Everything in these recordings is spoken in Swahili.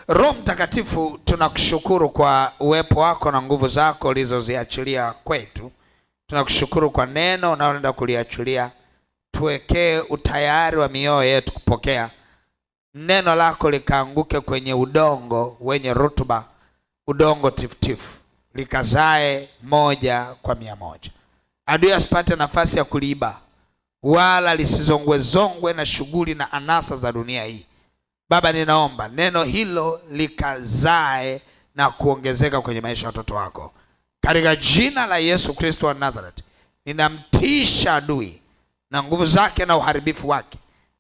Roho Mtakatifu, tunakushukuru kwa uwepo wako na nguvu zako ulizoziachilia kwetu. Tunakushukuru kwa neno unaoenda kuliachilia. Tuwekee utayari wa mioyo yetu kupokea neno lako, likaanguke kwenye udongo wenye rutuba, udongo tifutifu, likazae 100%. Adui asipate nafasi ya kuliiba, wala lisizongwezongwe na shughuli na anasa za dunia hii. Baba, ninaomba neno hilo likazae na kuongezeka kwenye maisha ya watoto wako, katika jina la Yesu Kristo wa Nazareth. Ninamtisha adui na nguvu zake na uharibifu wake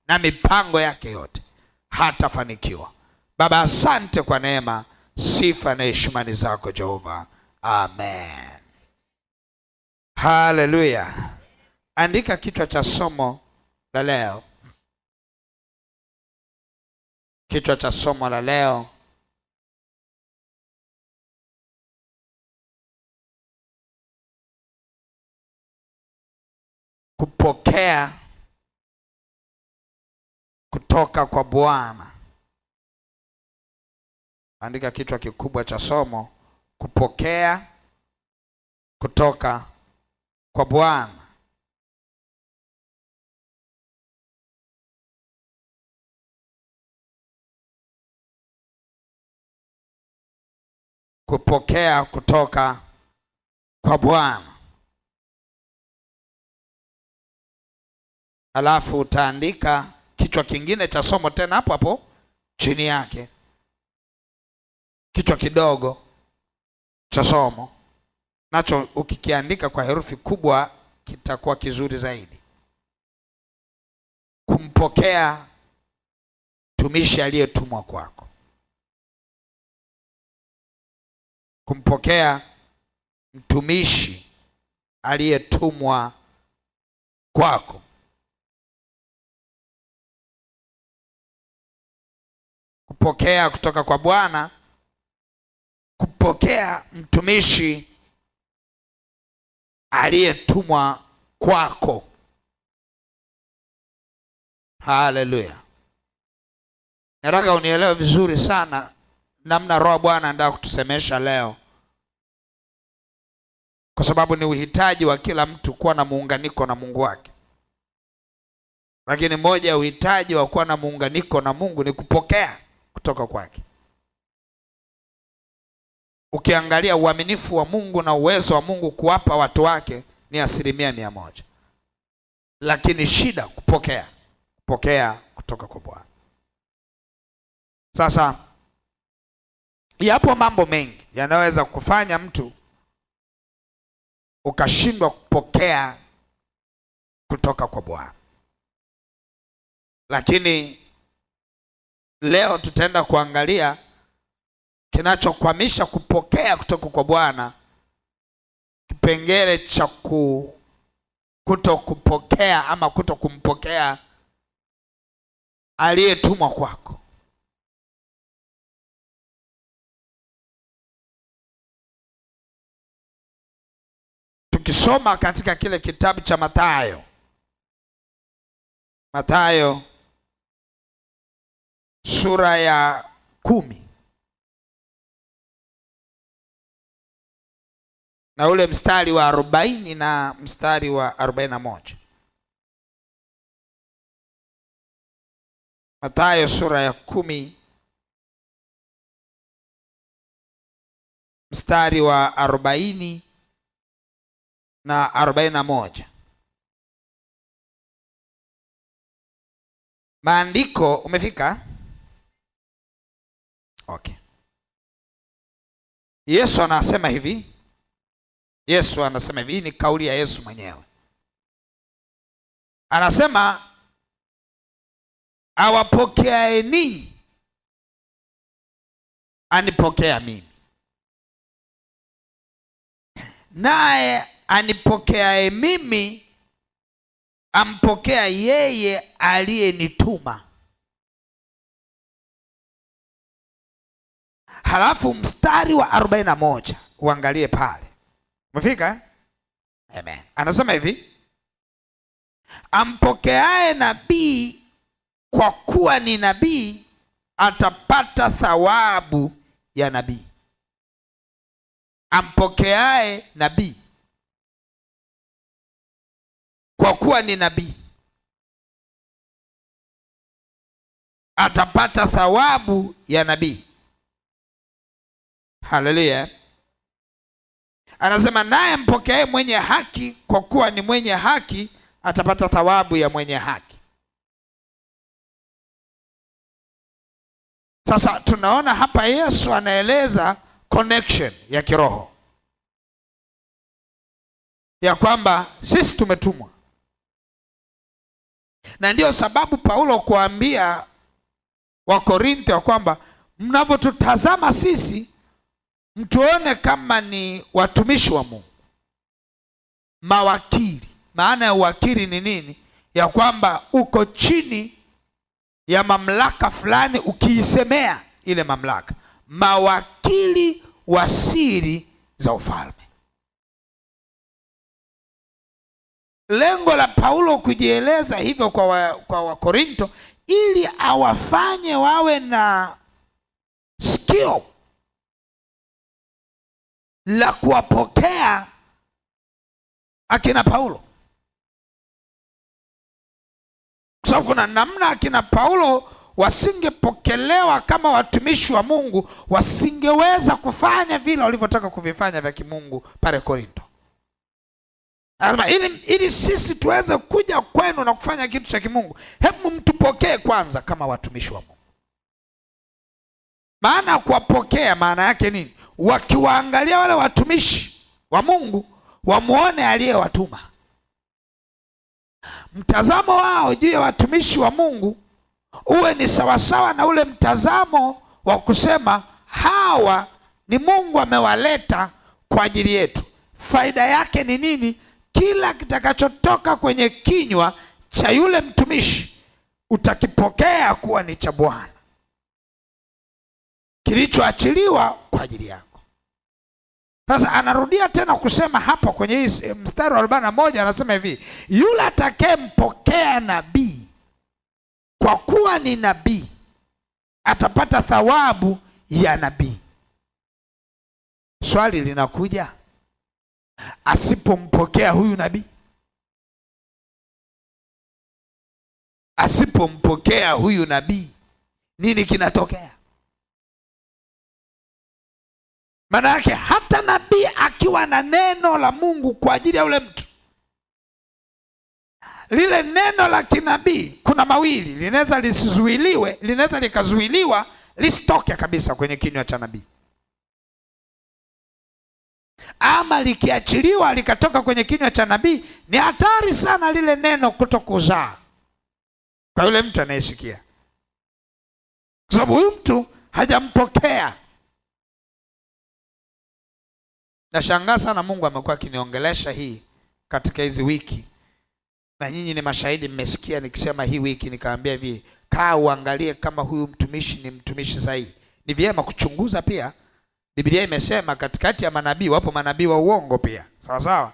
na mipango yake yote, hatafanikiwa. Baba, asante kwa neema, sifa na heshima ni zako Jehova. Amen. Haleluya. Andika kichwa cha somo la leo. Kichwa cha somo la leo: kupokea kutoka kwa Bwana. Andika kichwa kikubwa cha somo: kupokea kutoka kwa Bwana. Kupokea kutoka kwa Bwana. Alafu utaandika kichwa kingine cha somo tena hapo hapo chini yake, kichwa kidogo cha somo, nacho ukikiandika kwa herufi kubwa kitakuwa kizuri zaidi. Kumpokea mtumishi aliyetumwa kwako. Kumpokea mtumishi aliyetumwa kwako. Kupokea kutoka kwa Bwana, kupokea mtumishi aliyetumwa kwako. Haleluya. Nataka unielewe vizuri sana namna Roho Bwana anataka kutusemesha leo, kwa sababu ni uhitaji wa kila mtu kuwa na muunganiko na Mungu wake. Lakini moja ya uhitaji wa kuwa na muunganiko na Mungu ni kupokea kutoka kwake. Ukiangalia uaminifu wa Mungu na uwezo wa Mungu kuwapa watu wake ni 100%. Lakini shida kupokea kutoka kwa Bwana. Sasa yapo mambo mengi yanaweza kufanya mtu ukashindwa kupokea kutoka kwa Bwana. Lakini leo tutaenda kuangalia kinachokwamisha kupokea kutoka kwa Bwana, kipengele cha kutokupokea ama kutokumpokea aliyetumwa kwako. Tukisoma katika kile kitabu cha Mathayo sura ya 10 na ule mstari wa 40 na mstari wa 41. Mathayo sura ya 10 mstari wa 40 na 41. Maandiko, umefika? Okay. Yesu anasema hivi, ni kauli ya Yesu mwenyewe. Anasema, awapokeaye ninyi anipokea mimi, naye anipokeaye mimi ampokea yeye aliyenituma. Halafu mstari wa 41 uangalie pale. Umefika? Amen. Anasema hivi, ampokeaye nabii kwa kuwa ni nabii atapata thawabu ya nabii. Ampokeaye nabii kwa kuwa ni nabii atapata thawabu ya nabii. Haleluya. Anasema naye mpokeaye mwenye haki kwa kuwa ni mwenye haki atapata thawabu ya mwenye haki. Sasa tunaona hapa Yesu anaeleza connection ya kiroho ya kwamba sisi tumetumwa, na ndiyo sababu Paulo kuambia Wakorintho ya kwamba mnavyotutazama sisi mtuone kama ni watumishi wa Mungu, mawakili. Maana ya uwakili ni nini? Ya kwamba uko chini ya mamlaka fulani ukiisemea ile mamlaka, mawakili wa siri za ufalme. Lengo la Paulo kujieleza hivyo kwa Wakorintho ili awafanye wawe na sikio la kuwapokea akina Paulo, kwa sababu kuna namna akina Paulo wasingepokelewa kama watumishi wa Mungu, wasingeweza kufanya vile walivyotaka kuvifanya vya kimungu pale Korinto. Anasema ili sisi tuweze kuja kwenu na kufanya kitu cha kimungu, hebu mtupokee kwanza kama watumishi wa Mungu. Maana kuwapokea maana yake nini? Wakiwaangalia wale watumishi wa Mungu wamuone aliyewatuma. Mtazamo wao juu ya watumishi wa Mungu uwe ni sawasawa na ule mtazamo wa kusema hawa ni Mungu amewaleta kwa ajili yetu. Faida yake ni nini? Kila kitakachotoka kwenye kinywa cha yule mtumishi utakipokea kuwa ni cha Bwana, kilichoachiliwa kwa ajili yako. Sasa anarudia tena kusema hapa kwenye hii mstari wa 41, anasema hivi, yule atakayempokea nabii kwa kuwa ni nabii atapata thawabu ya nabii. Swali linakuja, asipompokea huyu nabii, asipompokea huyu nabii, nini kinatokea? Maana yake hata nabii akiwa na neno la Mungu kwa ajili ya ule mtu, lile neno la kinabii kuna mawili, linaweza lisizuiliwe, linaweza likazuiliwa lisitoke kabisa kwenye kinywa cha nabii, ama likiachiliwa likatoka kwenye kinywa cha nabii, ni hatari sana lile neno kutokuzaa kwa yule mtu anayesikia, kwa sababu huyu mtu hajampokea. Nashangaa sana, Mungu amekuwa akiniongelesha hii katika hizi wiki, na nyinyi ni mashahidi, mmesikia nikisema hii wiki nikaambia hivi, kaa uangalie kama huyu mtumishi ni mtumishi sahihi. Ni vyema kuchunguza pia. Biblia imesema katikati ya manabii wapo manabii wa uongo pia, sawa sawa,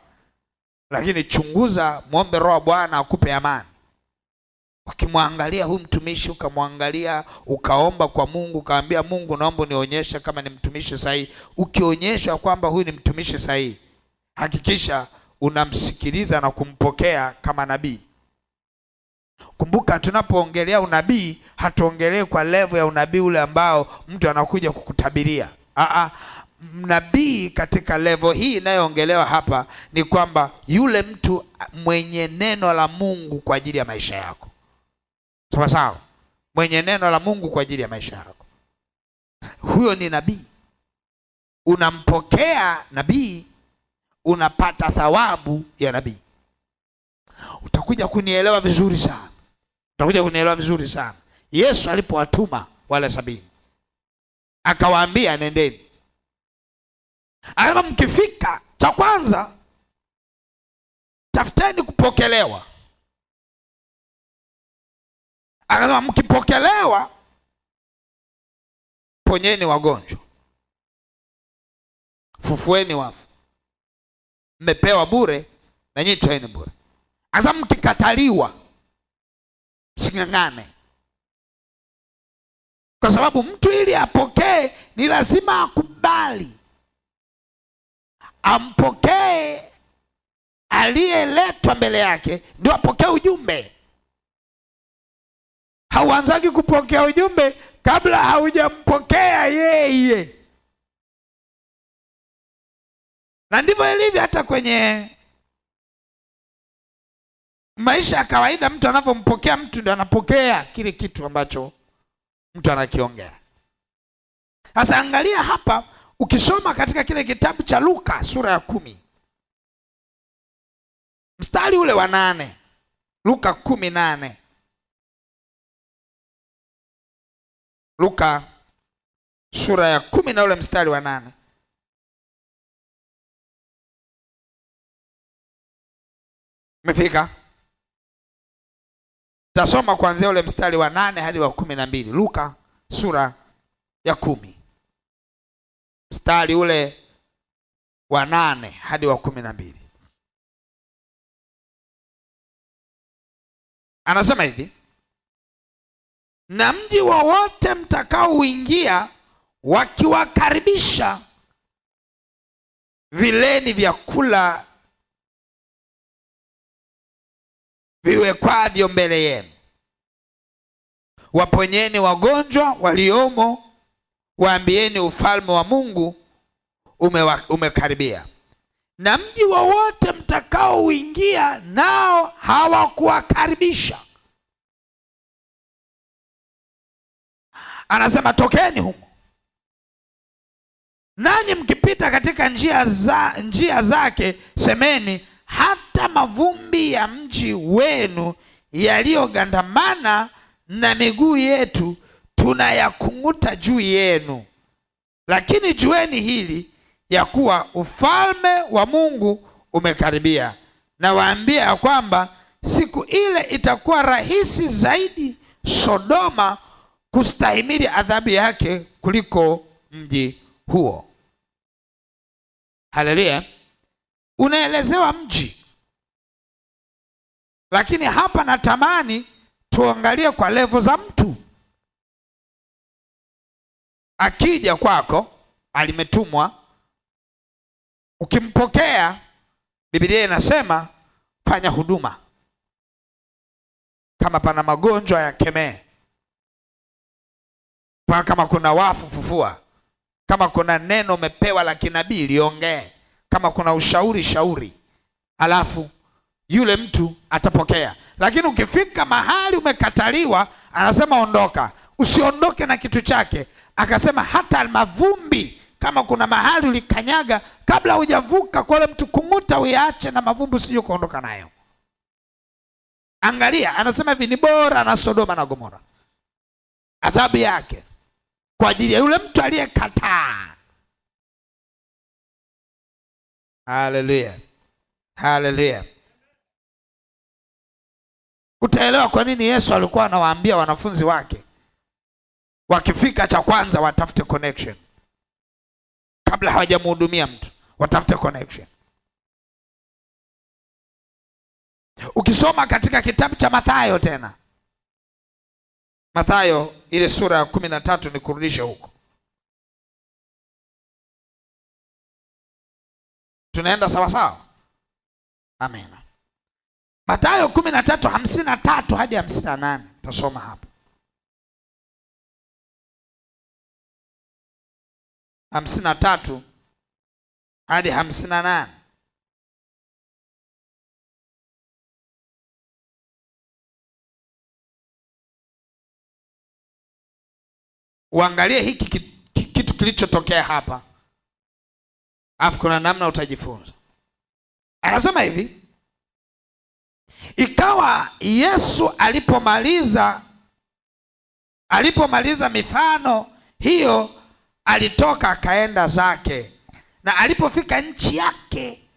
lakini chunguza, muombe Roho Bwana akupe amani. Ukimwangalia huyu mtumishi, ukamwangalia, ukaomba kwa Mungu, ukaambia Mungu, naomba nionyeshe kama ni mtumishi sahihi. Ukionyeshwa kwamba huyu ni mtumishi sahihi, hakikisha unamsikiliza na kumpokea kama nabii. Kumbuka, tunapoongelea unabii hatuongelee kwa level ya unabii ule ambao mtu anakuja kukutabiria. Nabii katika level hii inayoongelewa hapa ni kwamba yule mtu mwenye neno la Mungu kwa ajili ya maisha yako. Sawa sawa, mwenye neno la Mungu kwa ajili ya maisha yako, huyo ni nabii. Unampokea nabii, unapata thawabu ya nabii. Utakuja kunielewa vizuri sana, utakuja kunielewa vizuri sana. Yesu alipowatuma wale 70 akawaambia nendeni, akasema mkifika, cha kwanza tafuteni kupokelewa. Akasema mkipokelewa, ponyeni wagonjwa, fufueni wafu, mmepewa bure na nyinyi toeni bure. Akasema mkikataliwa, msing'ang'ane. kwa sababu mtu ili apokee ni lazima akubali, ampokee aliyeletwa mbele yake ndio apokee ujumbe. Hauanzaki kupokea ujumbe kabla haujampokea yeye. Na ndivyo ilivyo hata kwenye maisha ya kawaida. Mtu anavyompokea mtu ndio anapokea kile kitu ambacho mtu anakiongea. Sasa angalia hapa, ukisoma katika kile kitabu cha Luka sura ya 10 mstari ule wa 8. Luka 10:8. Luka sura ya 10 na ule mstari wa 8. Umefika? Tasoma kuanzia ule mstari wa 8 hadi wa 12. Luka sura ya 10 mstari ule wa 8 hadi wa 12. Anasema hivi: na mji wowote mtakaoingia wakiwakaribisha, vileni vyakula viwekwavyo mbele yenu, waponyeni wagonjwa waliomo, waambieni ufalme wa Mungu umekaribia. Na mji wowote mtakaoingia nao hawakuwakaribisha, anasema tokeni humo, nanyi mkipita katika njia zake semeni, hata mavumbi ya mji wenu yaliyogandamana na miguu yetu tunayakung'uta juu yenu. Lakini jueni hili, ya kuwa ufalme wa Mungu umekaribia. Na waambia ya kwamba siku ile itakuwa rahisi zaidi Sodoma kustahimili adhabu yake kuliko mji huo. Haleluya. Unaelezewa mji, lakini hapa natamani tuangalie kwa level za mtu. Akija kwako, alimetumwa, ukimpokea, Biblia inasema fanya huduma. Kama pana magonjwa yakemee, kama kuna wafu fufua, kama kuna neno umepewa la kinabii liongee, kama kuna ushauri shauri, alafu yule mtu atapokea. Lakini ukifika mahali umekataliwa, anasema ondoka. Usiondoke na kitu chake. Akasema hata mavumbi, kama kuna mahali ulikanyaga kabla hujavuka kwa yule mtu, kung'uta uiache na mavumbi, usije kuondoka nayo. Angalia, anasema hivi, ni bora na Sodoma na Gomora adhabu yake kwa ajili ya yule mtu aliyekataa. Haleluya, haleluya. Utaelewa kwa nini Yesu alikuwa anawaambia wanafunzi wake wakifika, cha kwanza watafute connection. Kabla hawajamhudumia mtu, watafute connection. Ukisoma katika kitabu cha Mathayo, tena Mathayo ile sura ya 13, ni kurudisha huko. Tunaenda sawa sawa? Amen. Mathayo 13:53 hadi 58. Tasoma hapa. 53 hadi 58. Uangalie hiki kitu kilichotokea hapa, alafu kuna namna utajifunza. Anasema hivi: ikawa Yesu alipomaliza mifano hiyo, alitoka akaenda zake, na alipofika nchi yake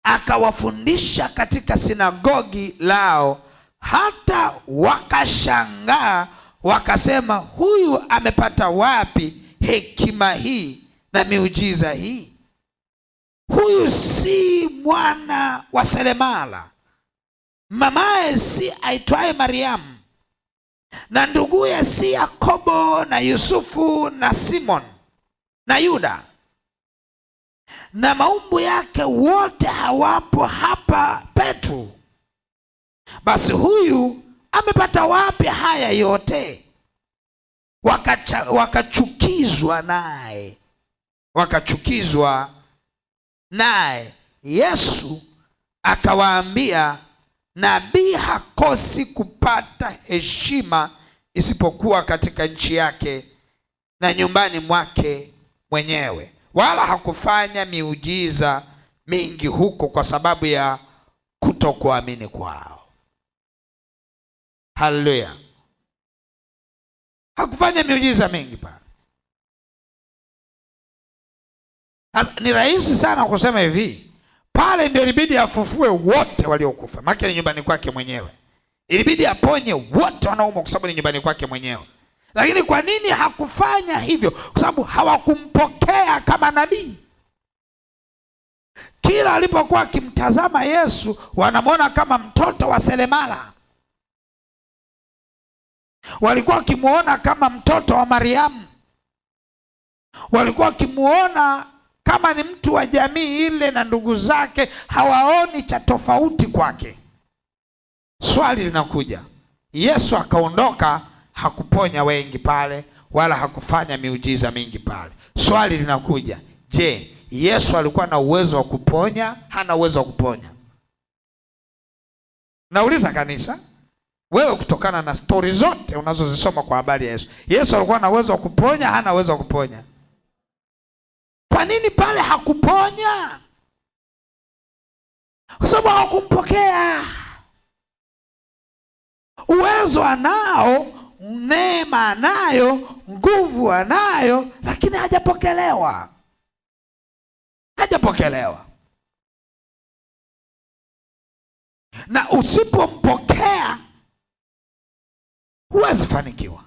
akawafundisha katika sinagogi lao, hata wakashangaa wakasema, huyu amepata wapi hekima hii na miujiza hii? Huyu si mwana wa seremala? Mamaye si aitwaye Mariamu? na nduguye si Yakobo na Yusufu na Simon na Yuda, na maumbu yake wote hawapo hapa petu? Basi huyu amepata wapi haya yote? Wakachukizwa naye. Yesu akawaambia, nabii hakosi kupata heshima isipokuwa katika nchi yake na nyumbani mwake mwenyewe. Wala hakufanya miujiza mingi huko kwa sababu ya kutokuamini kwao. Haleluya. Hakufanya miujiza mingi pale. Ni rahisi sana kusema hivi, pale ndio ilibidi afufue wote waliokufa, maana ni nyumbani kwake mwenyewe. Ilibidi aponye wote wanaoumwa kwa sababu ni nyumbani kwake mwenyewe. Lakini kwa nini hakufanya hivyo? Kwa sababu hawakumpokea kama nabii. Kila alipokuwa akimtazama Yesu, wanamwona kama mtoto wa seremala. Walikuwa wakimuona kama mtoto wa Mariamu. Walikuwa wakimuona kama ni mtu wa jamii ile na ndugu zake, hawaoni cha tofauti kwake. Swali linakuja, Yesu akaondoka, hakuponya wengi pale, wala hakufanya miujiza mingi pale. Swali linakuja, je, Yesu alikuwa na uwezo wa kuponya? Hana uwezo wa kuponya? Nauliza kanisa, wewe kutokana na stori zote unazozisoma kwa habari ya Yesu, Yesu alikuwa na uwezo wa kuponya? Hana uwezo wa kuponya? Kwa nini pale hakuponya? Kwa sababu hawakumpokea. Uwezo anao, neema anayo, nguvu anayo, lakini hajapokelewa. Na usipompokea huwezi fanikiwa.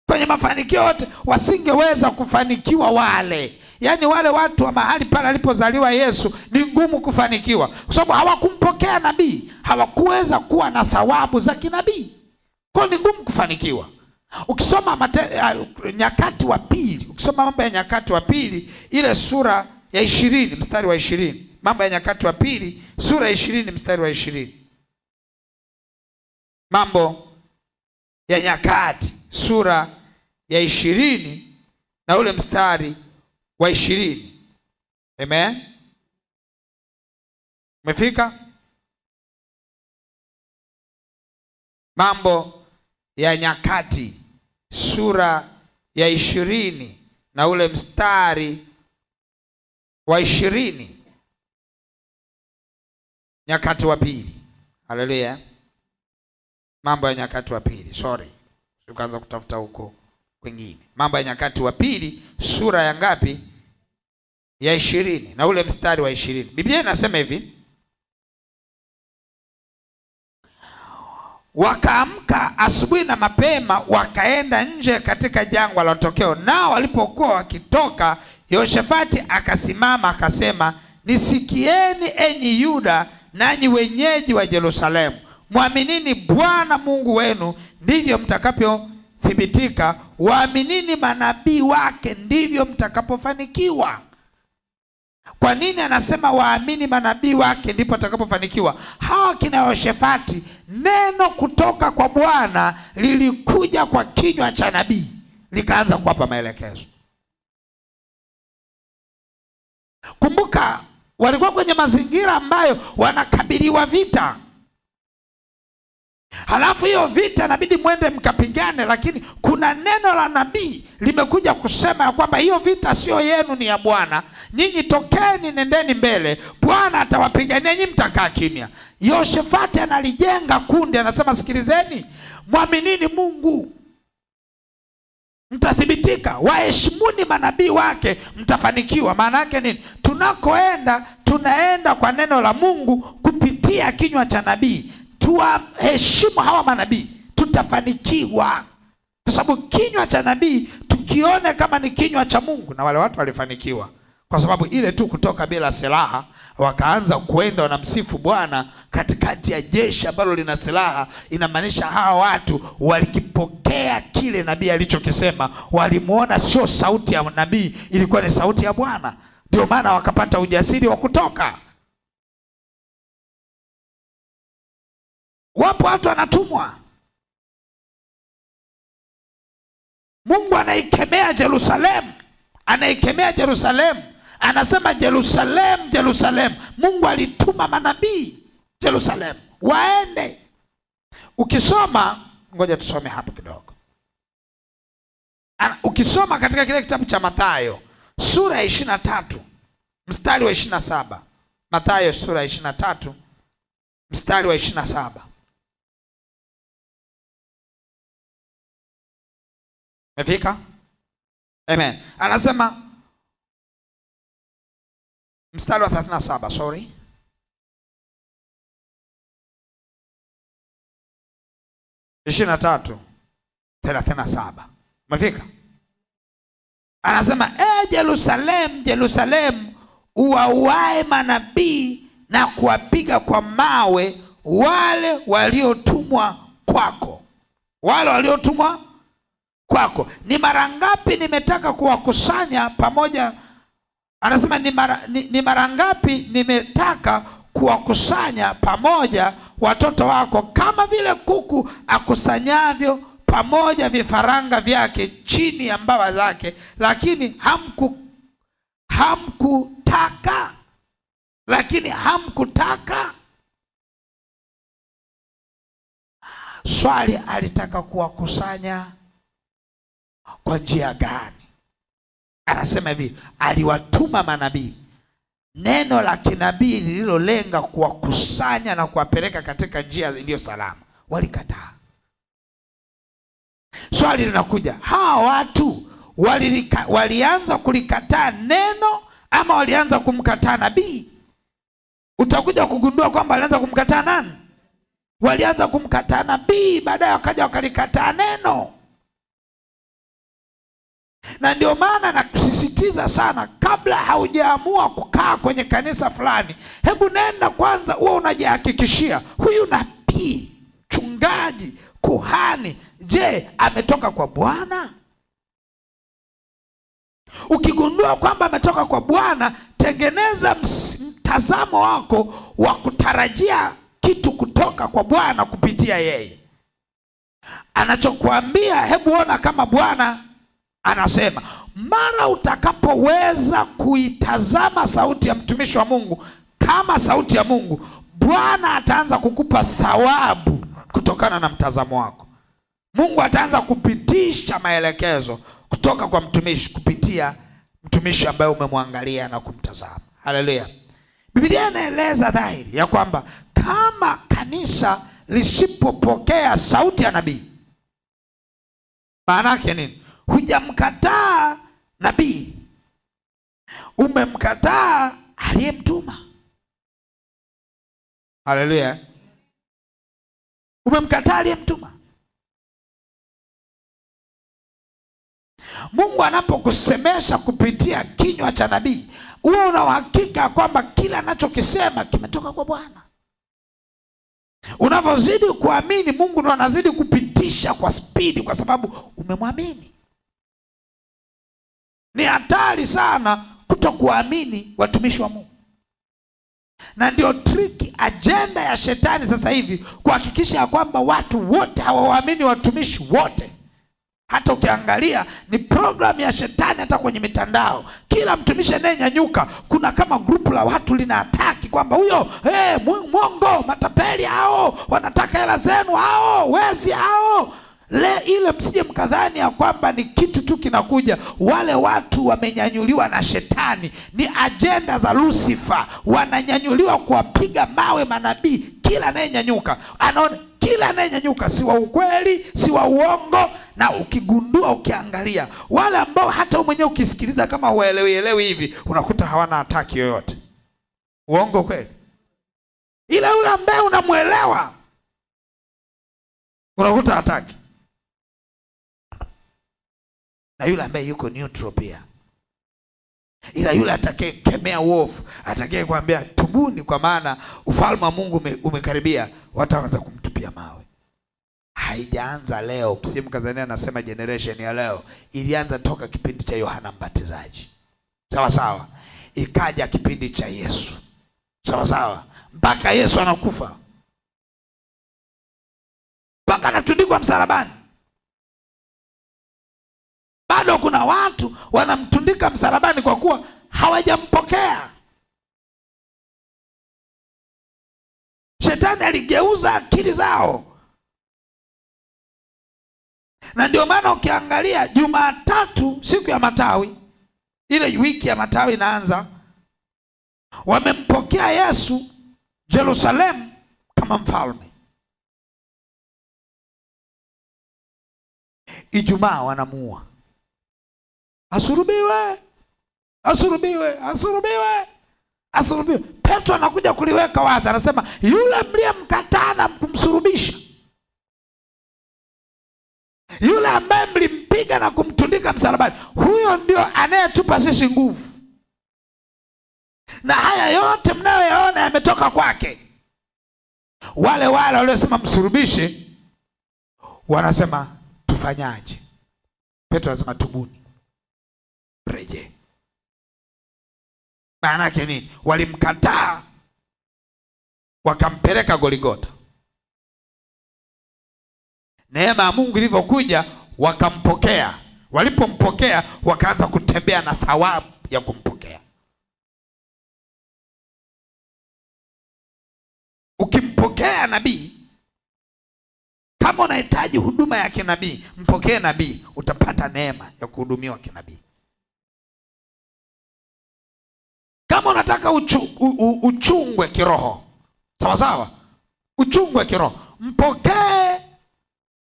Kwenye mafanikio yote wasingeweza kufanikiwa wale. Yaani wale watu wa mahali pale alipozaliwa Yesu ni ngumu kufanikiwa, kwa sababu hawakumpokea nabii, hawakuweza kuwa na thawabu za kinabii. Kwa ni ngumu kufanikiwa. Ukisoma Nyakati wa Pili, ukisoma Mambo ya Nyakati wa Pili ile sura ya 20 mstari wa 20. Mambo ya Nyakati wa Pili sura ya 20 mstari wa 20. Mambo ya Nyakati sura ya 20 na ule mstari wa 20. Amen. Umefika? Mambo ya Nyakati sura ya 20 na ule mstari wa 20. Nyakati wa Pili. Haleluya. Mambo ya Nyakati wa Pili. Sorry. Ukaanza kutafuta huko kwingine. Mambo ya Nyakati wa Pili sura ya ngapi? Ya 20 na ule mstari wa 20. Biblia inasema hivi: wakaamka asubuhi na mapema, wakaenda nje katika jangwa la tokeo. Nao walipokuwa wakitoka, Yehoshafati akasimama akasema, nisikieni enyi Yuda, nanyi wenyeji wa Yerusalemu, mwaminini Bwana Mungu wenu, ndivyo mtakavyothibitika. Waaminini manabii wake, ndivyo mtakapofanikiwa. Kwa nini anasema waamini manabii wake ndipo atakapofanikiwa? Hawa kina Yehoshafati, neno kutoka kwa Bwana lilikuja kwa kinywa cha nabii, likaanza kuwapa maelekezo. Kumbuka, walikuwa kwenye mazingira ambayo wanakabiliwa vita. Halafu hiyo vita inabidi mwende mkapigane, lakini kuna neno la nabii limekuja kusema ya kwamba hiyo vita sio yenu, ni ya Bwana. Nyinyi tokeni, nendeni mbele, Bwana atawapigania, nyinyi mtakaa kimya. Yehoshafati analijenga kundi, anasema sikilizeni, mwaminini Mungu mtathibitika, waheshimuni manabii wake mtafanikiwa. Maana yake nini? Tunakoenda tunaenda kwa neno la Mungu kupitia kinywa cha nabii. Tuwaheshimu hawa manabii, tutafanikiwa. Kwa sababu kinywa cha nabii tukione kama ni kinywa cha Mungu, na wale watu walifanikiwa kwa sababu ile tu kutoka bila silaha wakaanza kuenda wanamsifu Bwana katikati ya jeshi ambalo lina silaha, inamaanisha hawa watu walikipokea kile nabii alichokisema. Walimuona sio sauti ya nabii, ilikuwa ni sauti ya Bwana. Ndio maana wakapata ujasiri wa kutoka. Wapo watu wanatumwa, Mungu anaikemea Yerusalemu, anaikemea Yerusalemu, anasema Yerusalemu, Yerusalemu. Mungu alituma manabii Yerusalemu waende. Ukisoma, ngoja tusome hapo kidogo. Ukisoma katika kile kitabu cha Mathayo sura ya 23 mstari wa 27, Mathayo sura ya 23 mstari wa 27. Mefika? Amen. Anasema mstari wa 37, sorry. Ishirini na tatu 37. Mefika? Anasema Yerusalemu, Yerusalemu, uwauae manabii na kuwapiga kwa mawe wale waliotumwa kwako. Wale waliotumwa kwako. Ni mara ngapi nimetaka kuwakusanya pamoja. Anasema ni mara ngapi nimetaka kuwakusanya pamoja watoto wako, kama vile kuku akusanyavyo pamoja vifaranga vyake chini ya mbawa zake, lakini hamkutaka. Swali, alitaka kuwakusanya kwa njia gani? Anasema hivi, aliwatuma manabii, neno la kinabii lililolenga kuwakusanya na kuwapeleka katika njia iliyo salama. Walikataa. Swali linakuja, hawa watu walianza kulikataa neno ama walianza kumkataa nabii? Utakuja kugundua kwamba walianza kumkataa nani? Walianza kumkataa nabii, baadaye wakaja wakalikataa neno. Na ndio maana nakusisitiza sana, kabla haujaamua kukaa kwenye kanisa fulani, hebu nenda kwanza uwe unajihakikishia huyu nabii, mchungaji, kuhani, je, ametoka kwa Bwana? Ukigundua kwamba ametoka kwa Bwana, tengeneza mtazamo wako wa kutarajia kitu kutoka kwa Bwana kupitia yeye. Anachokuambia, hebu ona kama Bwana anasema. Mara utakapoweza kuitazama sauti ya mtumishi wa Mungu kama sauti ya Mungu, Bwana ataanza kukupa thawabu kutokana na mtazamo wako. Mungu ataanza kupitisha maelekezo kutoka kwa mtumishi kupitia mtumishi ambaye umemwangalia na kumtazama. Haleluya. Biblia inaeleza dhahiri ya kwamba kama kanisa lisipopokea sauti ya nabii, maana yake nini? Hujamkataa nabii, umemkataa aliyemtuma. Haleluya. Umemkataa aliyemtuma. Mungu anapokusemesha kupitia kinywa cha nabii, uwe una uhakika kwamba kila anachokisema kimetoka kwa Bwana. Unavyozidi kuamini, Mungu ndo anazidi kupitisha kwa spidi, kwa sababu umemwamini. Ni hatari sana kutokuamini watumishi wa Mungu. Na ndio triki, ajenda ya shetani sasa hivi kuhakikisha ya kwamba watu wote hawaamini watumishi wote. Hata ukiangalia ni program ya shetani, hata kwenye mitandao, kila mtumishi anayenyanyuka kuna kama grupu la watu linaataki kwamba huyo mwongo, matapeli hao, wanataka hela zenu hao, wezi hao. Ile msije mkadhani ya kwamba ni kitu tu kinakuja. Wale watu wamenyanyuliwa na shetani, ni ajenda za Lucifer. Wananyanyuliwa kuwapiga mawe manabii. Kila anayenyanyuka, anaona kila anayenyanyuka si wa ukweli, si wa uongo. Na ukigundua, ukiangalia wale ambao hata mwenyewe ukisikiliza kama uelewi hivi, unakuta hawana hataki yoyote. Uongo kweli? Ila yule ambaye unamuelewa unakuta hataki, na yule ambaye yuko neutral pia. ila yule atakayekemea uovu, atakayekwambia tubuni kwa maana ufalme wa Mungu umekaribia, wataanza kumtupia mawe. Haijaanza leo. Msimu Tanzania anasema generation ya leo, ilianza toka kipindi cha Yohana Mbatizaji. Sawa sawa. Ikaja kipindi cha Yesu. Sawa sawa. Mpaka Yesu anakufa. Mpaka anatundikwa msalabani. Bado kuna watu wanamtundika msalabani kwa kuwa hawajampokea. Shetani aligeuza akili zao. Na ndio maana ukiangalia Jumatatu, siku ya matawi, ile wiki ya matawi inaanza, wamempokea Yesu Yerusalemu kama mfalme. Ijumaa wanamuua. Asulubiwe, asulubiwe, asulubiwe, asulubiwe. Petro anakuja kuliweka wazi, anasema yule mliyemkataa na kumsulubisha, yule ambaye mlimpiga na kumtundika msalabani, huyo ndio anayetupa sisi nguvu. Na haya yote mnayoyaona yametoka kwake. Wale waliosema msulubishe wanasema tufanyaje? Petro anasema tubuni, rejea. Maana yake nini? Walimkataa, wakampeleka Golgotha. Neema ya Mungu ilivyokuja, wakampokea. Walipompokea, wakaanza kutembea na thawabu ya kumpokea. Ukimpokea nabii, kama unahitaji huduma ya kinabii, mpokee nabii, utapata neema ya kuhudumiwa kinabii. Kama unataka uchungwe kiroho, sawa sawa, uchungwe kiroho, mpokee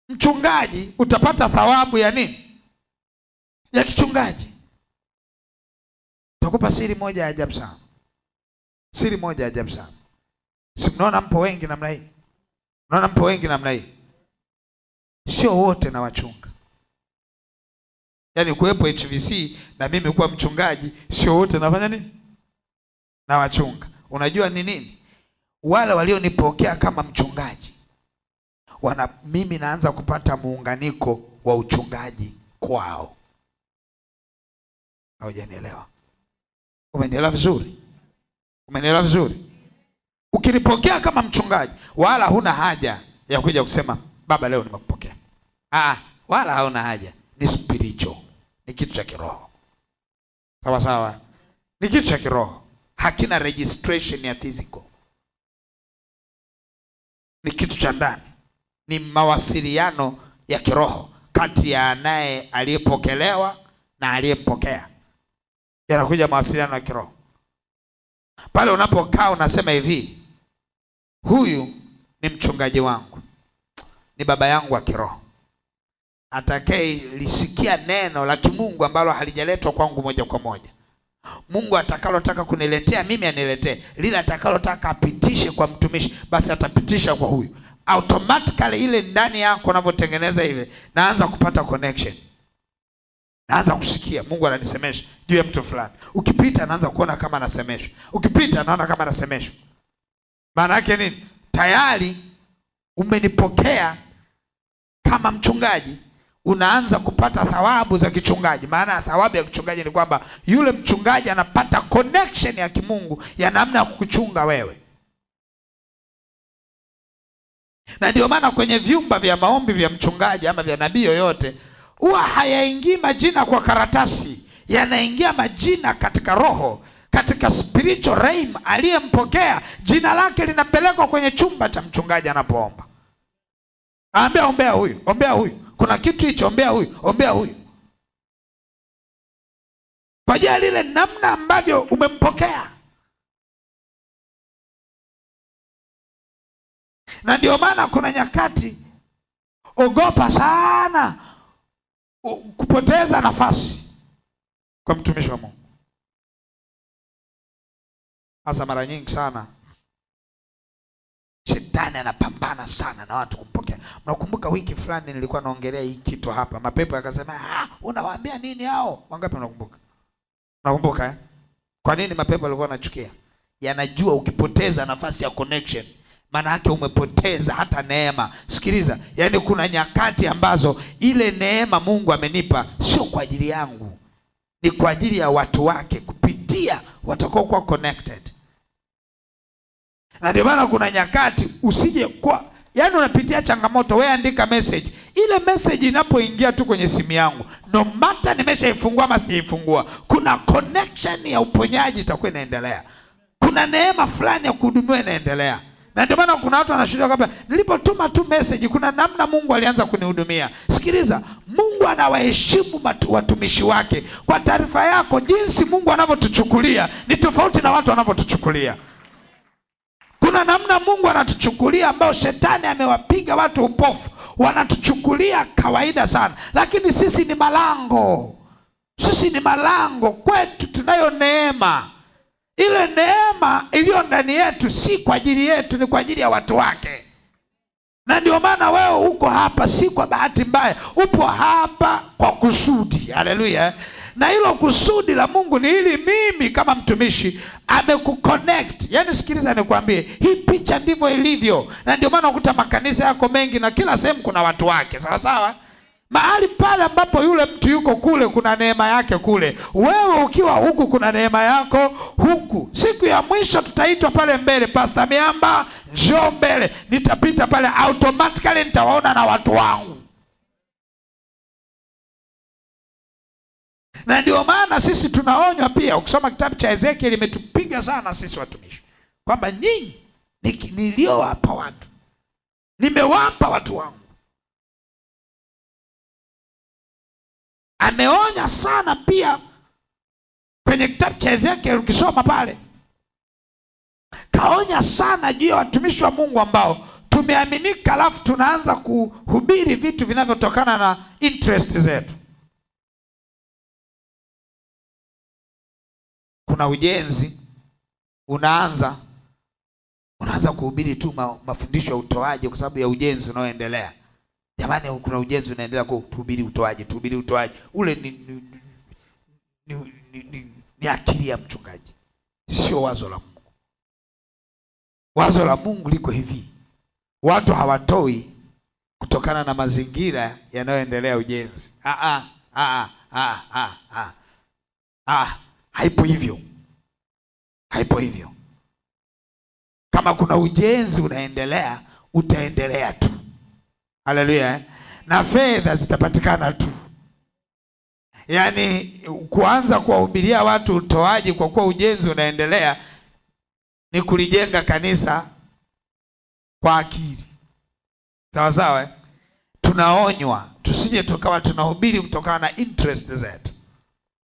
mchungaji, utapata thawabu ya nini? Ya kichungaji. Nitakupa siri moja ya ajabu sana. Siri moja ya ajabu sana. Si mnaona mpo wengi namna hii? Mnaona mpo wengi namna hii? Sio wote na wachunga. Yaani kuwepo HVC na mimi kuwa mchungaji, sio wote nafanya nini? Na wachunga. Unajua ni nini? Wale walionipokea kama mchungaji, mimi naanza kupata muunganiko wa uchungaji kwao. Haujanielewa? Umenielewa vizuri? Umenielewa vizuri? Ukinipokea kama mchungaji, wala huna haja ya kuja kusema baba leo nimekupokea. Wala hauna haja. Ni spiritual. Ni kitu cha kiroho. Sawa sawa? Ni kitu cha kiroho. Hakina registration ya physical. Ni kitu cha ndani. Ni mawasiliano ya kiroho kati ya aliyepokelewa na aliyempokea. Yanakuja mawasiliano ya kiroho. Pale unapokaa unasema hivi, huyu ni mchungaji wangu, ni baba yangu wa kiroho, atakaye lisikia neno la kimungu ambalo halijaletwa kwangu moja kwa moja. Mungu atakalotaka kuniletea mimi aniletee, lile atakalotaka apitishe kwa mtumishi, basi atapitisha kwa huyu. Automatically ile ndani yako unavyotengeneza ile, naanza kupata connection. Naanza kusikia Mungu ananisemesha juu ya mtu fulani. Ukipita naanza kuona kama anasemeshwa. Ukipita naona kama anasemeshwa. Maana yake nini? Tayari umenipokea kama mchungaji, unaanza kupata thawabu za kichungaji. Maana ya thawabu ya kichungaji ni kwamba yule mchungaji anapata connection ya kimungu ya namna ya kukuchunga wewe. Na ndio maana kwenye vyumba vya maombi vya mchungaji ama vya nabii yoyote, huwa hayaingii majina kwa karatasi, yanaingia majina katika roho, katika spiritual realm. Aliyempokea jina lake linapelekwa kwenye chumba cha mchungaji anapoomba. Aambia ombea huyu, ombea huyu. Kuna kitu hicho, ombea huyu, ombea huyu. Kwa ajili ile namna ambavyo umempokea. Na ndio maana kuna nyakati ogopa sana kupoteza nafasi kwa mtumishi wa Mungu. Hasa mara nyingi sana shetani anapambana sana na watu kumpokea. Mnakumbuka wiki fulani nilikuwa naongelea hii kitu hapa, mapepo yakasema unawaambia nini hao? Wangapi mnakumbuka? Nakumbuka kwa nini mapepo yalikuwa yanachukia? Yanajua ukipoteza nafasi ya connection, maana yake umepoteza hata neema. Sikiliza, yaani kuna nyakati ambazo ile neema Mungu amenipa sio kwa ajili yangu, ni kwa ajili ya watu wake, kupitia watakao kuwa connected. Na ndio maana kuna nyakati usije kwa, yaani unapitia changamoto, wewe andika message. Ile message inapoingia tu kwenye simu yangu, no matter nimeshaifungua ama sijaifungua, kuna connection ya uponyaji itakuwa inaendelea. Kuna neema fulani ya kuhudumia inaendelea. Na ndio maana kuna watu wanashuhudia kwamba nilipotuma tu message kuna namna Mungu alianza kunihudumia. Sikiliza, Mungu anawaheshimu watumishi wake. Kwa taarifa yako, jinsi Mungu anavyotuchukulia ni tofauti na watu wanavyotuchukulia. Kuna namna Mungu anatuchukulia ambao shetani amewapiga watu upofu, wanatuchukulia kawaida sana, lakini sisi ni malango. Sisi ni malango, kwetu tunayo neema. Ile neema iliyo ndani yetu si kwa ajili yetu, ni kwa ajili ya watu wake. Na ndio maana wewe uko hapa si kwa bahati mbaya, upo hapa kwa kusudi. Haleluya. Na hilo kusudi la Mungu ni ili mimi kama mtumishi amekuconnect. Yaani sikiliza nikwambie, hii picha ndivyo ilivyo. Na ndio maana ukuta makanisa yako mengi na kila sehemu kuna watu wake. Sawa sawa? Mahali pale ambapo yule mtu yuko kule kuna neema yake kule. Wewe ukiwa huku kuna neema yako huku. Siku ya mwisho tutaitwa pale mbele, Pastor Miamba njoo mbele. Nitapita pale automatically, nitawaona na watu wangu. Na ndio maana sisi tunaonywa pia. Ukisoma kitabu cha Ezekiel imetupiga sana sisi watumishi kwamba nyinyi niliowapa watu, nimewapa watu wangu. Ameonya sana pia kwenye kitabu cha Ezekiel, ukisoma pale kaonya sana juu ya watumishi wa Mungu ambao tumeaminika, alafu tunaanza kuhubiri vitu vinavyotokana na interest zetu. Kuna ujenzi unaanza kuhubiri tu mafundisho ya utoaji kwa sababu ya ujenzi unaoendelea. Jamani, kuna ujenzi unaendelea, kuhubiri utoaji. Ule ni akili ya mchungaji, sio wazo la Mungu. Wazo la Mungu liko hivi: watu hawatoi kutokana na mazingira yanayoendelea ujenzi. Haipo hivyo. Kama kuna ujenzi unaendelea, utaendelea tu. Haleluya. Na fedha zitapatikana tu. Yaani kuanza kuwahubiria watu utoaji kwa kuwa ujenzi unaendelea ni kulijenga kanisa kwa akili. Sawa sawa. Tunaonywa tusije tukawa tunahubiri kutokana na interest zetu.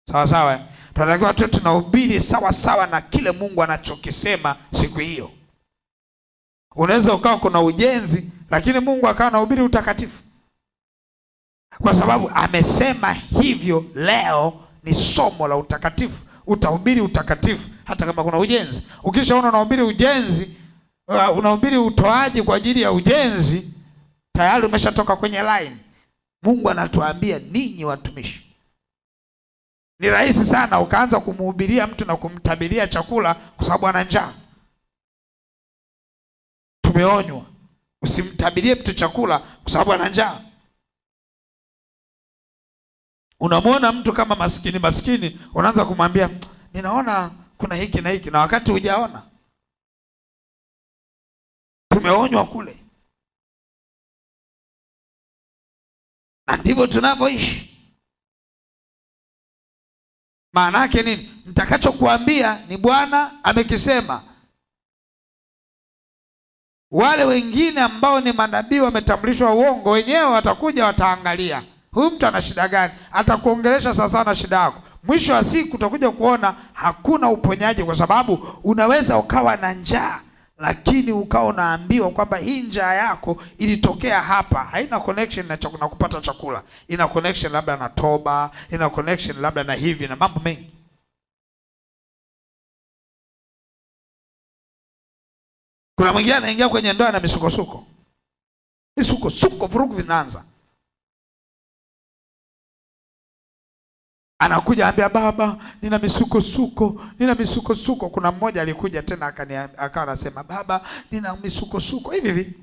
Sawa sawa. Tunatakiwa tu tunahubiri sawa sawa na kile Mungu anachokisema siku hiyo. Unaweza ukawa kuna ujenzi lakini Mungu akawa anahubiri utakatifu, kwa sababu amesema hivyo. Leo ni somo la utakatifu, utahubiri utakatifu hata kama kuna ujenzi. Ukishaona unahubiri ujenzi, unahubiri utoaji kwa ajili ya ujenzi, tayari umeshatoka kwenye line. Mungu anatuambia ninyi watumishi, ni rahisi sana ukaanza kumhubiria mtu na kumtabiria chakula kwa sababu ana njaa. Tumeonywa usimtabirie mtu chakula kwa sababu ana njaa. Unamwona mtu kama maskini, unaanza kumwambia ninaona kuna hiki na hiki, na wakati hujaona. Tumeonywa kule. Na ndivyo tunavyoishi. Maana yake nini? Mtakachokuambia ni Bwana amekisema. Wale wengine ambao ni manabii wametambulishwa uongo, wenyewe watakuja wataangalia huyu mtu ana shida gani, atakuongelesha sasa na shida yako. Mwisho wa siku utakuja kuona hakuna uponyaji, kwa sababu unaweza ukawa na njaa lakini ukawa unaambiwa kwamba hii njaa yako ilitokea hapa. Haina connection na chakula, na kupata chakula. Ina connection labda na toba, ina connection labda na hivi na mambo mengi. Kuna mwingine anaingia kwenye ndoa na misukosuko, vurugu vinaanza. Anakuja anambia, baba nina misukosuko. Kuna mmoja alikuja tena akawa anasema, baba, nina misukosuko hivi hivi.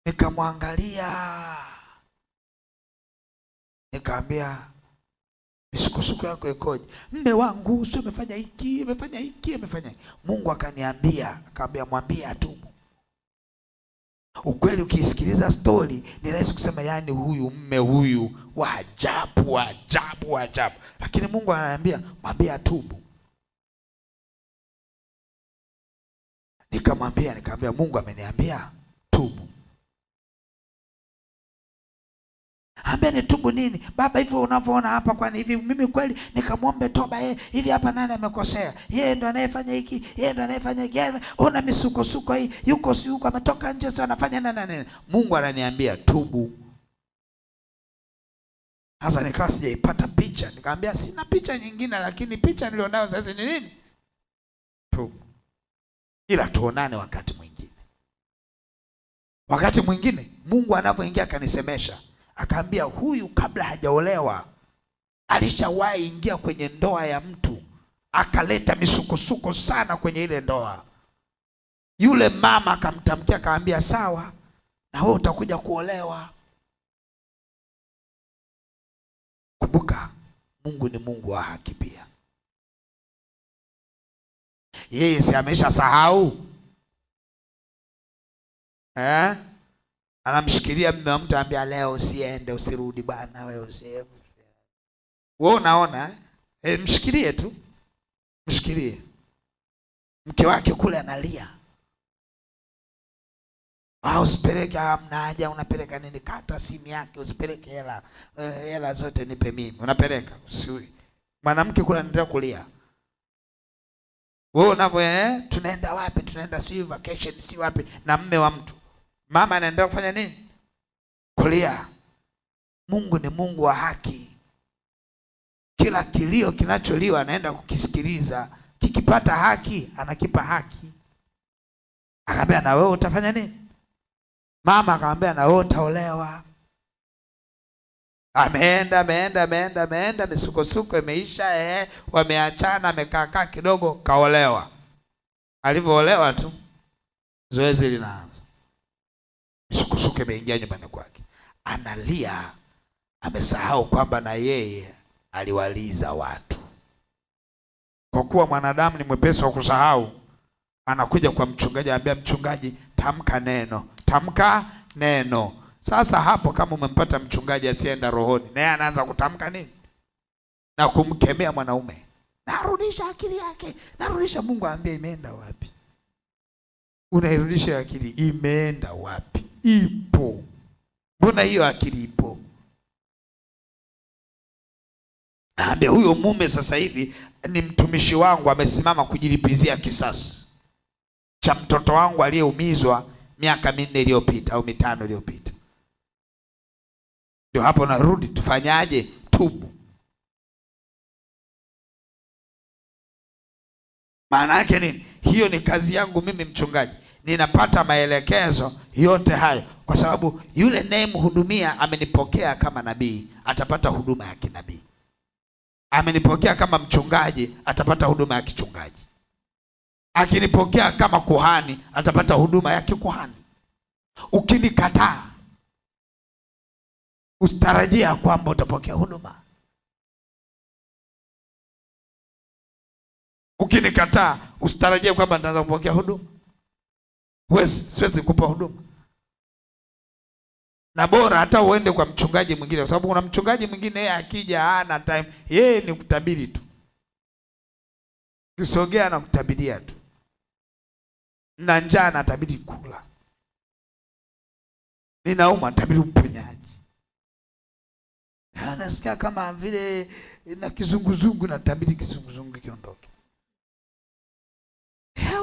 Nikamwangalia, nikamwambia, misukosuko yako ikoje? Mme wangu sio amefanya hiki, amefanya hiki. Mungu akaniambia, mwambie atubu. Ukweli ukisikiliza story ni rahisi kusema, yani huyu mme huyu wa ajabu. Lakini Mungu ananiambia mwambie atubu. Nikamwambia Mungu ameniambia tubu. Ambia nitubu nini? Baba, hivyo unavyoona hapa, kwani hivi mimi kweli nikamwombe toba yeye? Hivi hapa nani amekosea? Yeye ndo anayefanya hiki, yeye ndo anayefanya hiki. Ona misukosuko hii, yuko ametoka nje, sio anafanya nani. Mungu ananiambia tubu. Sasa nikawa sijaipata picha, nikamwambia sina picha nyingine, lakini picha nilionayo sasa ni nini? Tubu. Ila tuonane wakati mwingine. Wakati mwingine Mungu anapoingia akanisemesha, akaambia huyu kabla hajaolewa alishawahi ingia kwenye ndoa ya mtu, akaleta misukosuko sana kwenye ile ndoa. Yule mama akamtamkia, akaambia sawa, na wewe utakuja kuolewa. Kumbuka, Mungu ni Mungu wa haki pia. Yeye si amesha sahau? Anamshikilia mume wa mtu, anambia leo usiende, usirudi bwana, wewe usiende. Wewe unaona mshikilie tu, mshikilie. Mke wake kule analia, usipeleke, hamna haja, unapeleka nini? Kata simu yake, usipeleke hela zote nipe mimi. Unapeleka mwanamke kule anaendelea kulia. Wewe unavyo tunaenda wapi? Tunaenda si vacation, si wapi, na mume wa mtu. Mama anaendelea kufanya nini? Kulia. Mungu ni Mungu wa haki. Kila kilio kinacholiwa anaenda kukisikiliza. Kikipata haki, anakipa haki. Akamwambia na wewe utafanya nini? Mama akamwambia na wewe utaolewa. Ameenda, misukosuko imeisha, wameachana, amekaa kidogo, kaolewa. Alivyoolewa tu zoezi linaanza. Misukosuko imeingia nyumbani kwake. Analia, amesahau kwamba na yeye aliwaliza watu. Kwa kuwa mwanadamu ni mwepesi wa kusahau, anakuja kwa mchungaji, anambia mchungaji, tamka neno. Sasa hapo kama umempata mchungaji asienda rohoni, naye anaanza kutamka nini? Na kumkemea mwanaume. Narudisha akili yake, narudisha. Mungu aambia imeenda wapi? Unairudisha akili, imeenda wapi? Ipo. Mbona hiyo akili ipo? Aambia huyo mume sasa hivi ni mtumishi wangu, amesimama kujilipizia kisasi cha mtoto wangu aliyeumizwa miaka 4 iliyopita au 5 iliyopita. Ndio hapo narudi, tufanyaje? Tubu. Maana yake nini? Hiyo ni kazi yangu mimi mchungaji. Ninapata maelekezo yote hayo kwa sababu yule naye mhudumia amenipokea kama nabii, atapata huduma ya kinabii. Amenipokea kama mchungaji, atapata huduma ya kichungaji. Akinipokea kama kuhani, atapata huduma ya kikuhani. Ukinikataa, usitarajia kwamba utapokea huduma. Ukinikataa, usitarajia kwamba nitaanza kupokea huduma. Siwezi kupa huduma. Na bora hata uende kwa mchungaji mwingine, kwa sababu kuna mchungaji mwingine yeye akija hana time, yeye ni kutabiri tu. Kisogea na kutabiria tu. Na njaa na tabiri kula. Ninauma tabiri uponyaji. Nasikia kama vile na kizunguzungu na tabiri kizunguzungu kiondoke.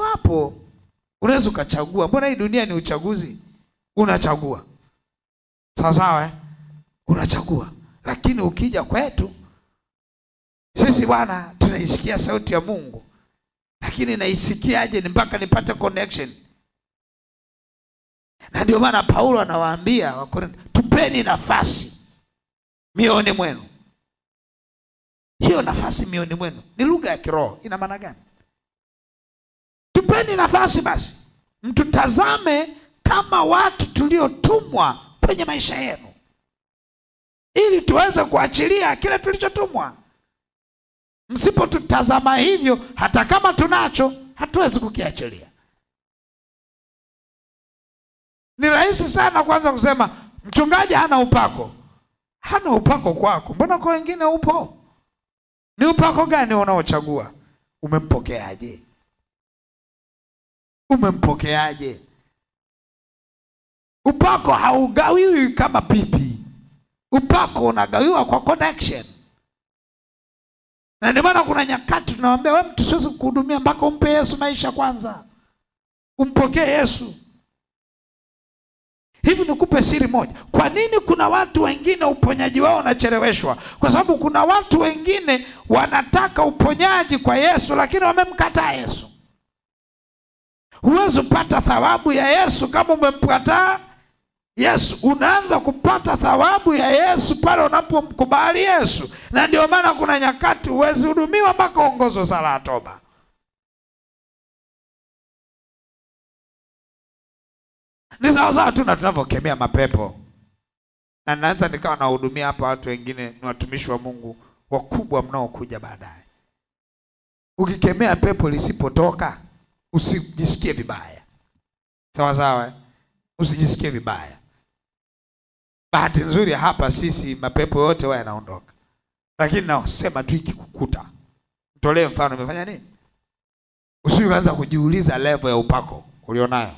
Wapo. Unaweza ukachagua. Mbona hii dunia ni uchaguzi? Unachagua. Sawa unachagua. Lakini ukija kwetu sisi bwana tunaisikia sauti ya Mungu. Lakini naisikiaje? Ni mpaka nipate connection. Na ndio maana Paulo anawaambia Wakorintho, tupeni nafasi mioni mwenu. hiyo nafasi mioni mwenu. Ni lugha ya kiroho. Ina maana gani? Tupeni nafasi basi, mtutazame kama watu tuliotumwa kwenye maisha yenu, ili tuweze kuachilia kile tulichotumwa. Msipotutazama hivyo, hata kama tunacho hatuwezi kukiachilia. Ni rahisi sana kwanza kusema mchungaji hana upako. Hana upako kwako, mbona kwa wengine upo? Ni upako gani unaochagua? Umempokeaje? Umempokeaje? Upako haugawiwi kama pipi. Upako unagawiwa kwa connection. Na ndio maana kuna nyakati tunawaambia wewe mtu siwezi kuhudumia mpaka umpe Yesu maisha kwanza. Umpokee Yesu. Hivi nikupe siri moja. Kwa nini kuna watu wengine uponyaji wao unacheleweshwa? Kwa sababu kuna watu wengine wanataka uponyaji kwa Yesu lakini wamemkataa Yesu. Huwezi kupata thawabu ya Yesu kama umemkataa Yesu. Unaanza kupata thawabu ya Yesu pale unapomkubali Yesu. Na ndio maana kuna nyakati huwezi hudumiwa mpaka uongozwe sala ya toba. Ni sawa tu na tunavyokemea mapepo. Na naanza nikawa nahudumia hapa watu wengine ni watumishi wa Mungu wakubwa mnaokuja baadaye. Ukikemea pepo lisipotoka, usijisikie vibaya. Sawa? Usijisikie vibaya. Bahati nzuri hapa sisi mapepo yote wao yanaondoka. Lakini naosema tu ikikukuta, mtolee mfano umefanya nini? Usianza kujiuliza level ya upako ulionayo.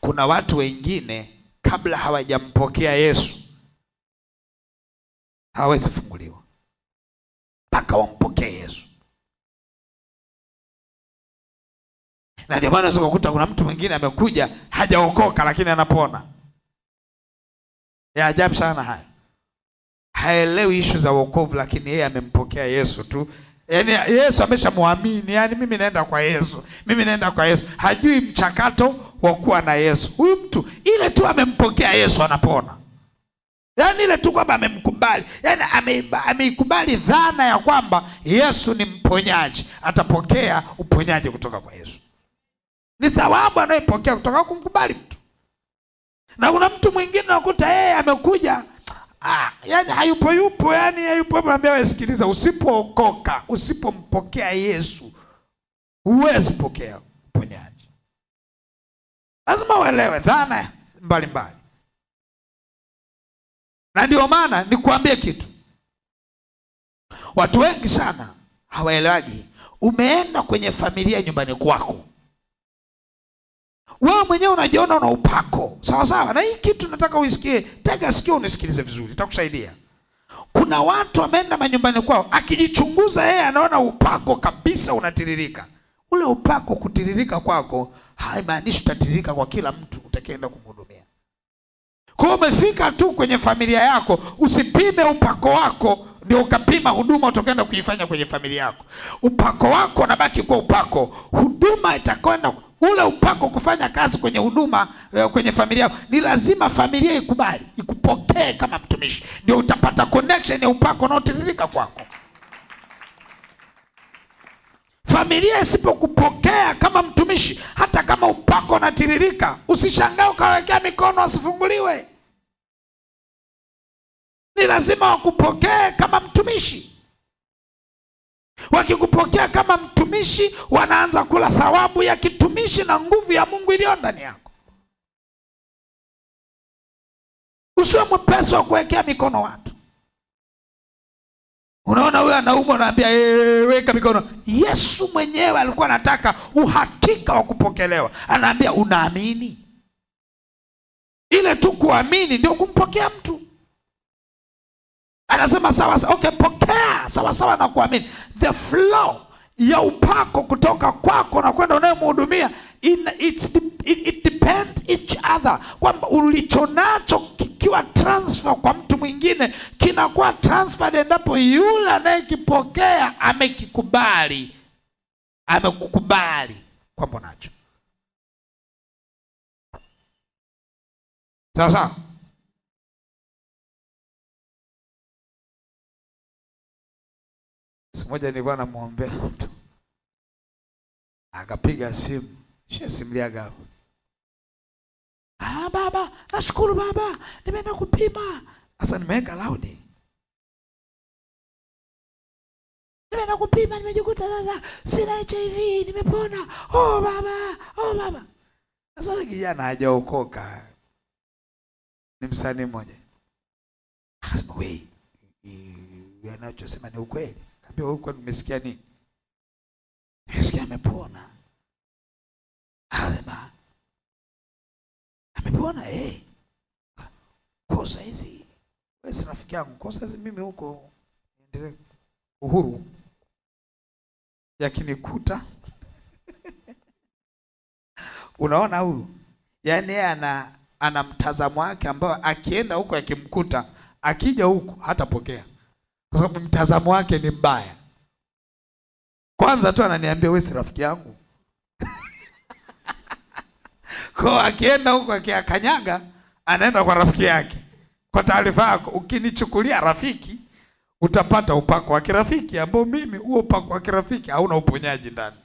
Kuna watu wengine kabla hawajampokea Yesu hawezi funguliwa mpaka wampokee Yesu. Na ndio maana unakuta kuna mtu mwingine amekuja hajaokoka lakini anapona. Ya ajabu sana haya. Haelewi issue za wokovu lakini yeye amempokea Yesu tu. Yaani Yesu ameshamuamini. Yaani mimi naenda kwa Yesu. Hajui mchakato wa kuwa na Yesu. Huyu mtu ile tu amempokea Yesu anapona. Yaani ile tu kwamba amemkubali. Yaani ameikubali dhana ya kwamba Yesu ni mponyaji. Atapokea uponyaji kutoka kwa Yesu. Ni thawabu anayopokea kutoka kumkubali mtu. Na kuna mtu mwingine unakuta yeye amekuja yani hayupo anambia wewe sikiliza, usipookoka, usipompokea Yesu huwezi pokea uponyaji. Lazima uelewe dhana mbalimbali. Na ndio maana nikuambie kitu. Watu wengi sana hawaelewagi. Umeenda kwenye familia nyumbani kwako. Wewe mwenyewe unajiona una upako. Sawa. Na hii kitu nataka uisikie. Tega sikio unisikilize vizuri. Itakusaidia. Kuna watu wameenda manyumbani kwao, akijichunguza yeye anaona upako kabisa unatiririka. Ule upako kutiririka kwako haimaanishi utatiririka kwa kila mtu utakayeenda kumhudumia. Kwa hiyo umefika tu kwenye familia yako, usipime upako wako ndio ukapima huduma utakwenda kuifanya kwenye familia yako. Upako wako unabaki kwa upako. Huduma itakwenda ule upako kufanya kazi kwenye huduma kwenye familia yako. Ni lazima familia ikubali, ikupokee kama mtumishi. Ndio utapata connection ya upako unaotiririka kwako. Familia isipokupokea kama mtumishi, hata kama upako unatiririka, usishangae ukawekea mikono asifunguliwe. Ni lazima wakupokee kama mtumishi. Wakikupokea kama mtumishi, wanaanza kula thawabu ya kitumishi na nguvu ya Mungu iliyo ndani yako. Usiwe mwepesi wa kuwekea mikono watu. Unaona huyu anaumwa, unaambia weka mikono. Yesu mwenyewe alikuwa anataka uhakika wa kupokelewa. Anaambia unaamini? Ile tu kuamini ndio kumpokea mtu. Anasema sawa, okay, pokea sawa na kuamini. The flow ya upako kutoka kwako na kwenda unayemhudumia, it depends each other. Kwamba ulichonacho kikiwa transfer kwa mtu mwingine, kinakuwa transfer endapo yule anayekipokea amekikubali, amekukubali kwamba nacho. Sasa siku moja nilikuwa namwombea mtu, akapiga simu, shasimuliaga hapo. Baba, nashukuru baba, nimeenda kupima. Sasa nimeweka loud. Nimeenda kupima, nimejikuta sasa sina HIV, nimepona. Oh baba, oh baba. Sasa kijana hajaokoka, ni msanii mmoja. Akasema wewe, anachosema ni ukweli? Kaambia wewe, kwa nimesikia nini? Nimesikia amepona. Akasema amepona kosa hizi. Wewe si rafiki yangu, kosa hizi mimi huko niendelee uhuru yakinikuta. Unaona huyu? Yaani ana mtazamo wake ambao akienda huko akimkuta, akija huko hatapokea. Kwa sababu mtazamo wake ni mbaya. Kwanza tu ananiambia wewe si rafiki yangu. Kwa akienda huko akiakanyaga, anaenda kwa rafiki yake. Kwa taarifa yako, ukinichukulia rafiki, utapata upako wa kirafiki ambao mimi huo upako wa kirafiki hauna uponyaji ndani.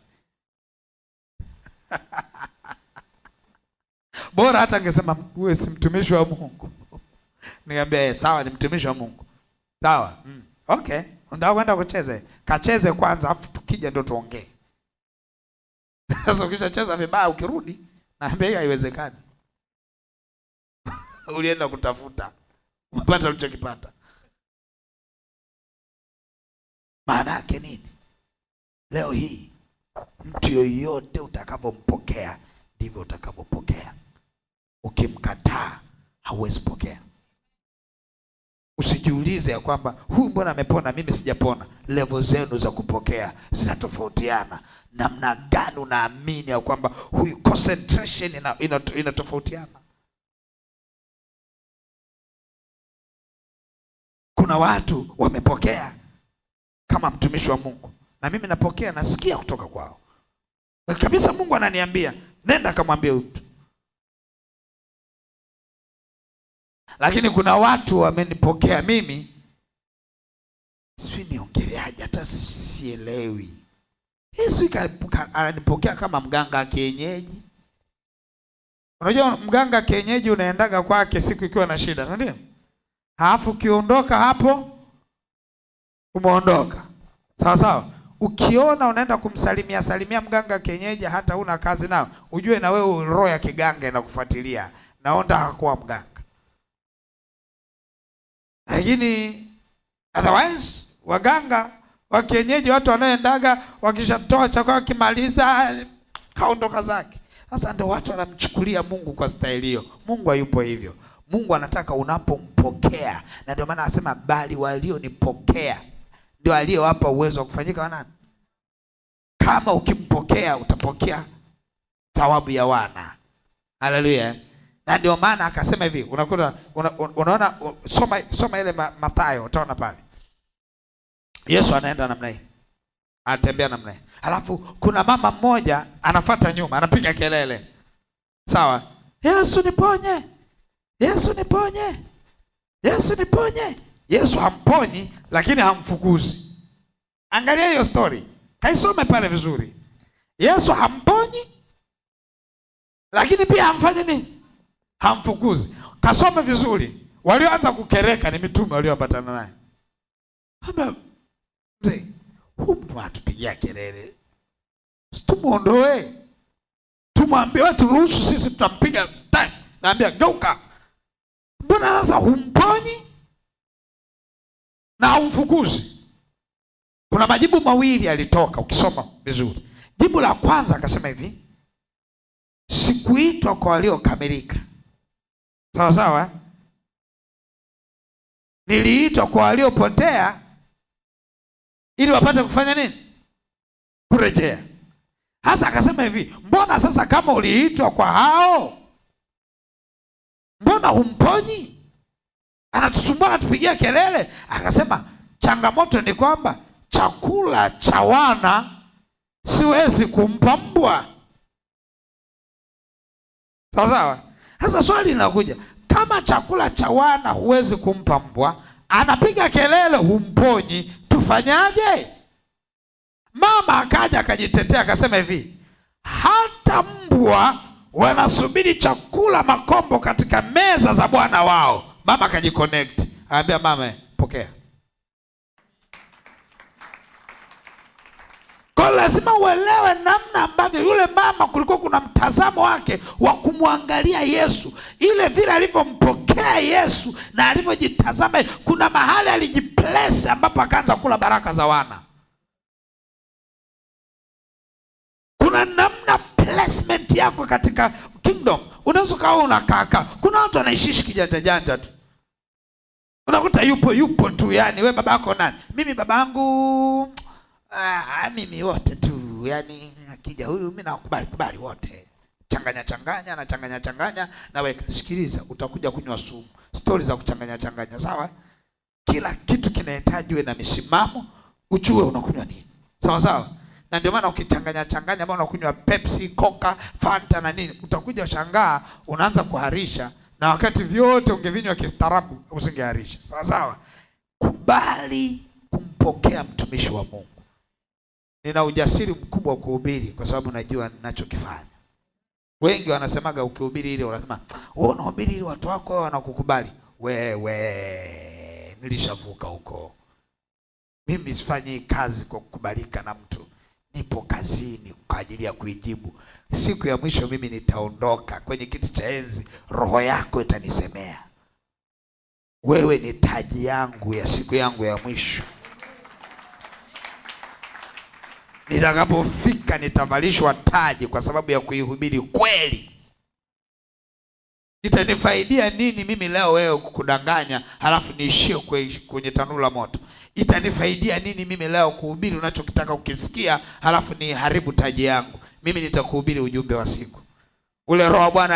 Bora hata angesema wewe si mtumishi wa Mungu. Niambia sawa, ni mtumishi wa Mungu. Sawa. Okay. Unataka kwenda kucheze? Kacheze kwanza, afu tukija ndio tuongee. Sasa ukishacheza vibaya ukirudi, naambia hiyo haiwezekani. Ulienda kutafuta, umepata ulichokipata. Maana yake nini? Leo hii mtu yoyote utakapompokea ndivyo utakavyopokea. Ukimkataa hauwezi pokea. Usijiulize ya kwamba huyu mbona amepona mimi sijapona. Level zenu za kupokea zinatofautiana. Namna gani unaamini ya kwamba huyu, concentration inatofautiana. Kuna watu wamepokea kama mtumishi wa Mungu, na mimi napokea, nasikia kutoka kwao kabisa. Mungu ananiambia nenda kamwambie mtu. Lakini kuna watu wamenipokea mimi, sisi niongeleaje, hata sielewi. Yesu ananipokea kama mganga kienyeji. Unajua mganga kienyeji unaendaga kwake siku ikiwa na shida, si ndio? Halafu ukiondoka hapo umeondoka. Sawa sawa. Ukiona unaenda kumsalimia mganga kienyeji hata una kazi nao, ujue na wewe roho ya kiganga inakufuatilia. Naonda hakuwa mganga. Lakini otherwise waganga wa kienyeji, watu wanaendaga wakishatoa chakula kimaliza kaondoka zake. Sasa ndio watu wanamchukulia Mungu kwa staili hiyo. Mungu hayupo hivyo. Mungu anataka unapompokea, na ndio maana anasema bali walionipokea ndio aliyowapa uwezo wa kufanyika wanani. Kama ukimpokea utapokea thawabu ya wana. Haleluya. Na ndio maana akasema hivi, unaona soma ile Mathayo, utaona pale. Yesu anaenda namna hii. Anatembea namna hii. Alafu kuna mama mmoja anafuata nyuma, anapiga kelele. Sawa? Yesu niponye. Yesu niponye. Yesu niponye. Yesu hamponyi lakini hamfukuzi. Angalia hiyo story. Kaisome pale vizuri. Yesu hamponyi lakini pia hamfanye nini? Hamfukuzi. Kasome vizuri. Walioanza kukereka ni mitume walioambatana naye. Haba mzee, huyu mtu atupigia kelele. Tumuondoe. Tumwambie watu ruhusu sisi tutampiga time. Naambia geuka. Mbona sasa humponyi na humfukuzi? Kuna majibu mawili yalitoka ukisoma vizuri. Jibu la kwanza akasema hivi, sikuitwa kwa waliokamilika. Sawa sawa? Niliitwa kwa waliopotea ili wapate kufanya nini? Kurejea. Hasa akasema hivi, mbona sasa kama uliitwa kwa hao, mbona humponyi? Anatusumbua, anatupigia kelele. Akasema changamoto ni kwamba chakula cha wana siwezi kumpa mbwa. Sawa sawa? Sasa swali linakuja, kama chakula cha wana huwezi kumpa mbwa, anapiga kelele humponyi, tufanyaje? Mama akaja akajitetea akasema hivi, hata mbwa wanasubiri chakula makombo katika meza za bwana wao. Mama akajiconnect, anambia mama, pokea. Kwa lazima uelewe namna ambavyo yule mama kulikuwa kuna mtazamo wake wa kumwangalia Yesu. Ile vile alivyompokea Yesu na alivyojitazama, kuna mahali alijiplace ambapo akaanza kula baraka za wana. Kuna namna placement yako katika kingdom. Unaweza kawa unakaka. Kuna watu wanaishishi kijanja janja tu. Unakuta yupo tu, yani we babako nani? Mimi babangu mimi wote tu, yani akija huyu mimi nakubali wote. Changanya na weka. Sikiliza, utakuja kunywa sumu. Stori za kuchanganya, sawa? Kila kitu kinahitaji uwe na misimamo, ujue unakunywa nini. Sawa? Na ndio maana ukichanganya mbona unakunywa Pepsi, Coca, Fanta na nini, utakuja shangaa unaanza kuharisha, na wakati vyote ungevinywa kistaarabu usingeharisha. Sawa? Kubali kumpokea mtumishi wa Mungu. Nina ujasiri mkubwa wa kuhubiri kwa sababu najua ninachokifanya. Wengi wanasemaga ukihubiri ile wanasema, "Wewe unahubiri ili watu wako wanakukubali." Wewe, nilishavuka huko. Mimi sifanyi kazi kwa kukubalika na mtu. Nipo kazini kwa ajili ya kuijibu. Siku ya mwisho mimi nitaondoka kwenye kiti cha enzi, roho yako itanisemea. Wewe ni taji yangu ya siku yangu ya mwisho. Nitakapofika nitavalishwa taji kwa sababu ya kuihubiri kweli. Itanifaidia nini mimi leo wewe kukudanganya halafu niishie kwenye tanuru la moto? Itanifaidia nini mimi leo kuhubiri unachokitaka ukisikia halafu ni haribu taji yangu? Mimi nitakuhubiri ujumbe wa siku. Ule roho wa Bwana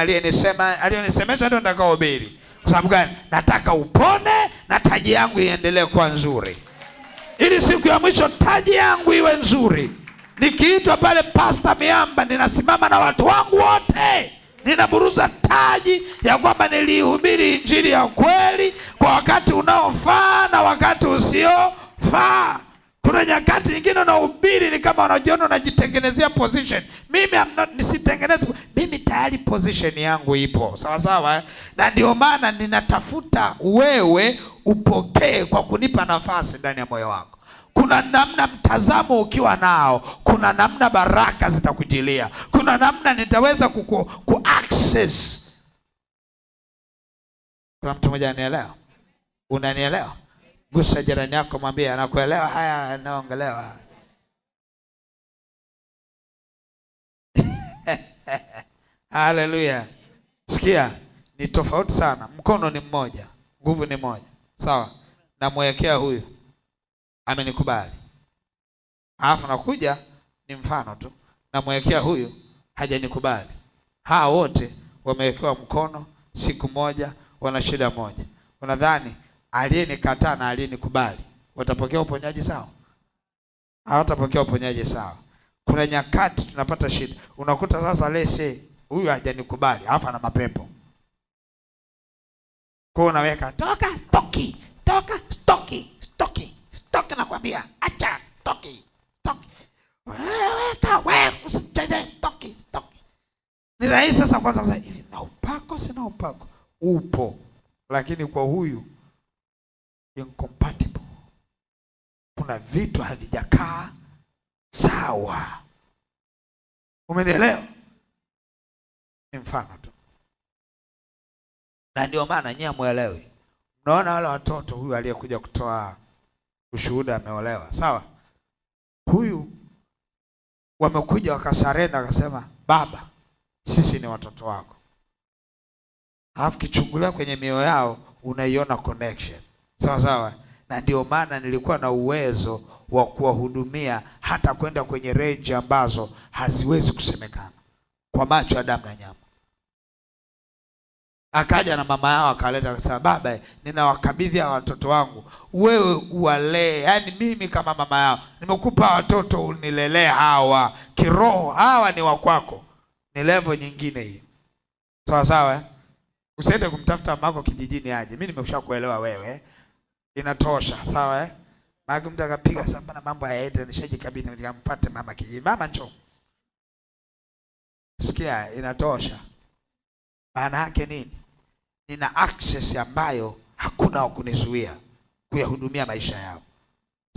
aliyonisemesha ndio nitakaohubiri. Kwa sababu gani? Nataka upone na taji yangu iendelee kuwa nzuri. Ili siku ya mwisho taji yangu iwe nzuri. Nikiitwa pale Pastor Miamba, ninasimama na watu wangu wote. Ninaburuza taji ya kwamba nilihubiri injili ya kweli kwa wakati unaofaa na wakati usiofaa. Kuna nyakati nyingine unahubiri ni kama unajiona unajitengenezea position. Mimi nisitengeneze. Mimi tayari position yangu ipo. Sawa? Na ndio maana ninatafuta wewe upokee kwa kunipa nafasi ndani ya moyo wako. Kuna namna mtazamo ukiwa nao, kuna namna baraka zitakujilia. Kuna namna nitaweza access. Kuna mtu mmoja anielewa? Unanielewa? Gusa jirani yako, mwambie anakuelewa haya naongelewa. Haleluya. Sikia, ni tofauti sana. Mkono ni mmoja, nguvu ni moja. Sawa? Namwekea huyu, amenikubali. Alafu nakuja ni mfano tu, namwekea huyu, hajanikubali. Hawa wote wamewekewa mkono siku moja, wana shida moja. Unadhani aliyenikataa na aliyenikubali watapokea uponyaji sawa? Hawatapokea uponyaji sawa. Kuna nyakati tunapata shida. Unakuta sasa lese huyu hajanikubali, alafu ana mapepo. Kwa unaweka toki nakwambia, acha toki. Wewe usicheze toki. Ni rahisi sasa kwanza sasa hivi na upako sina upako. Upo. Lakini kwa huyu incompatible. Kuna vitu havijakaa sawa. Umenielewa? Ni mfano tu. Na ndio maana nyinyi muelewi. Mnaona wale watoto, huyu aliyekuja kutoa ushuhuda ameolewa, sawa? Huyu wamekuja wakasarenda wakasema, "Baba, sisi ni watoto wako." Alafu kichungulia kwenye mioyo yao unaiona connection. Sawa? Na ndio maana nilikuwa na uwezo wa kuwahudumia hata kwenda kwenye range ambazo haziwezi kusemekana kwa macho ya damu na nyama. Akaja na mama yao akaleta akasema, "Baba, ninawakabidhi hawa watoto wangu. Wewe uwalee. Yaani mimi kama mama yao nimekupa watoto unilelee hawa. Kiroho hawa ni wa kwako." Ni level nyingine hii. Sawa? Usiende kumtafuta mamako kijijini aje. Mimi nimeshakuelewa wewe. Inatosha, sawa eh? Maana mtu akapiga samba na mambo hayaende, nishajikabidhi nikamfuate mama kijijini. Mama njoo. Sikia, inatosha. Maana yake nini? Nina access ambayo hakuna wa kunizuia kuyahudumia maisha yao.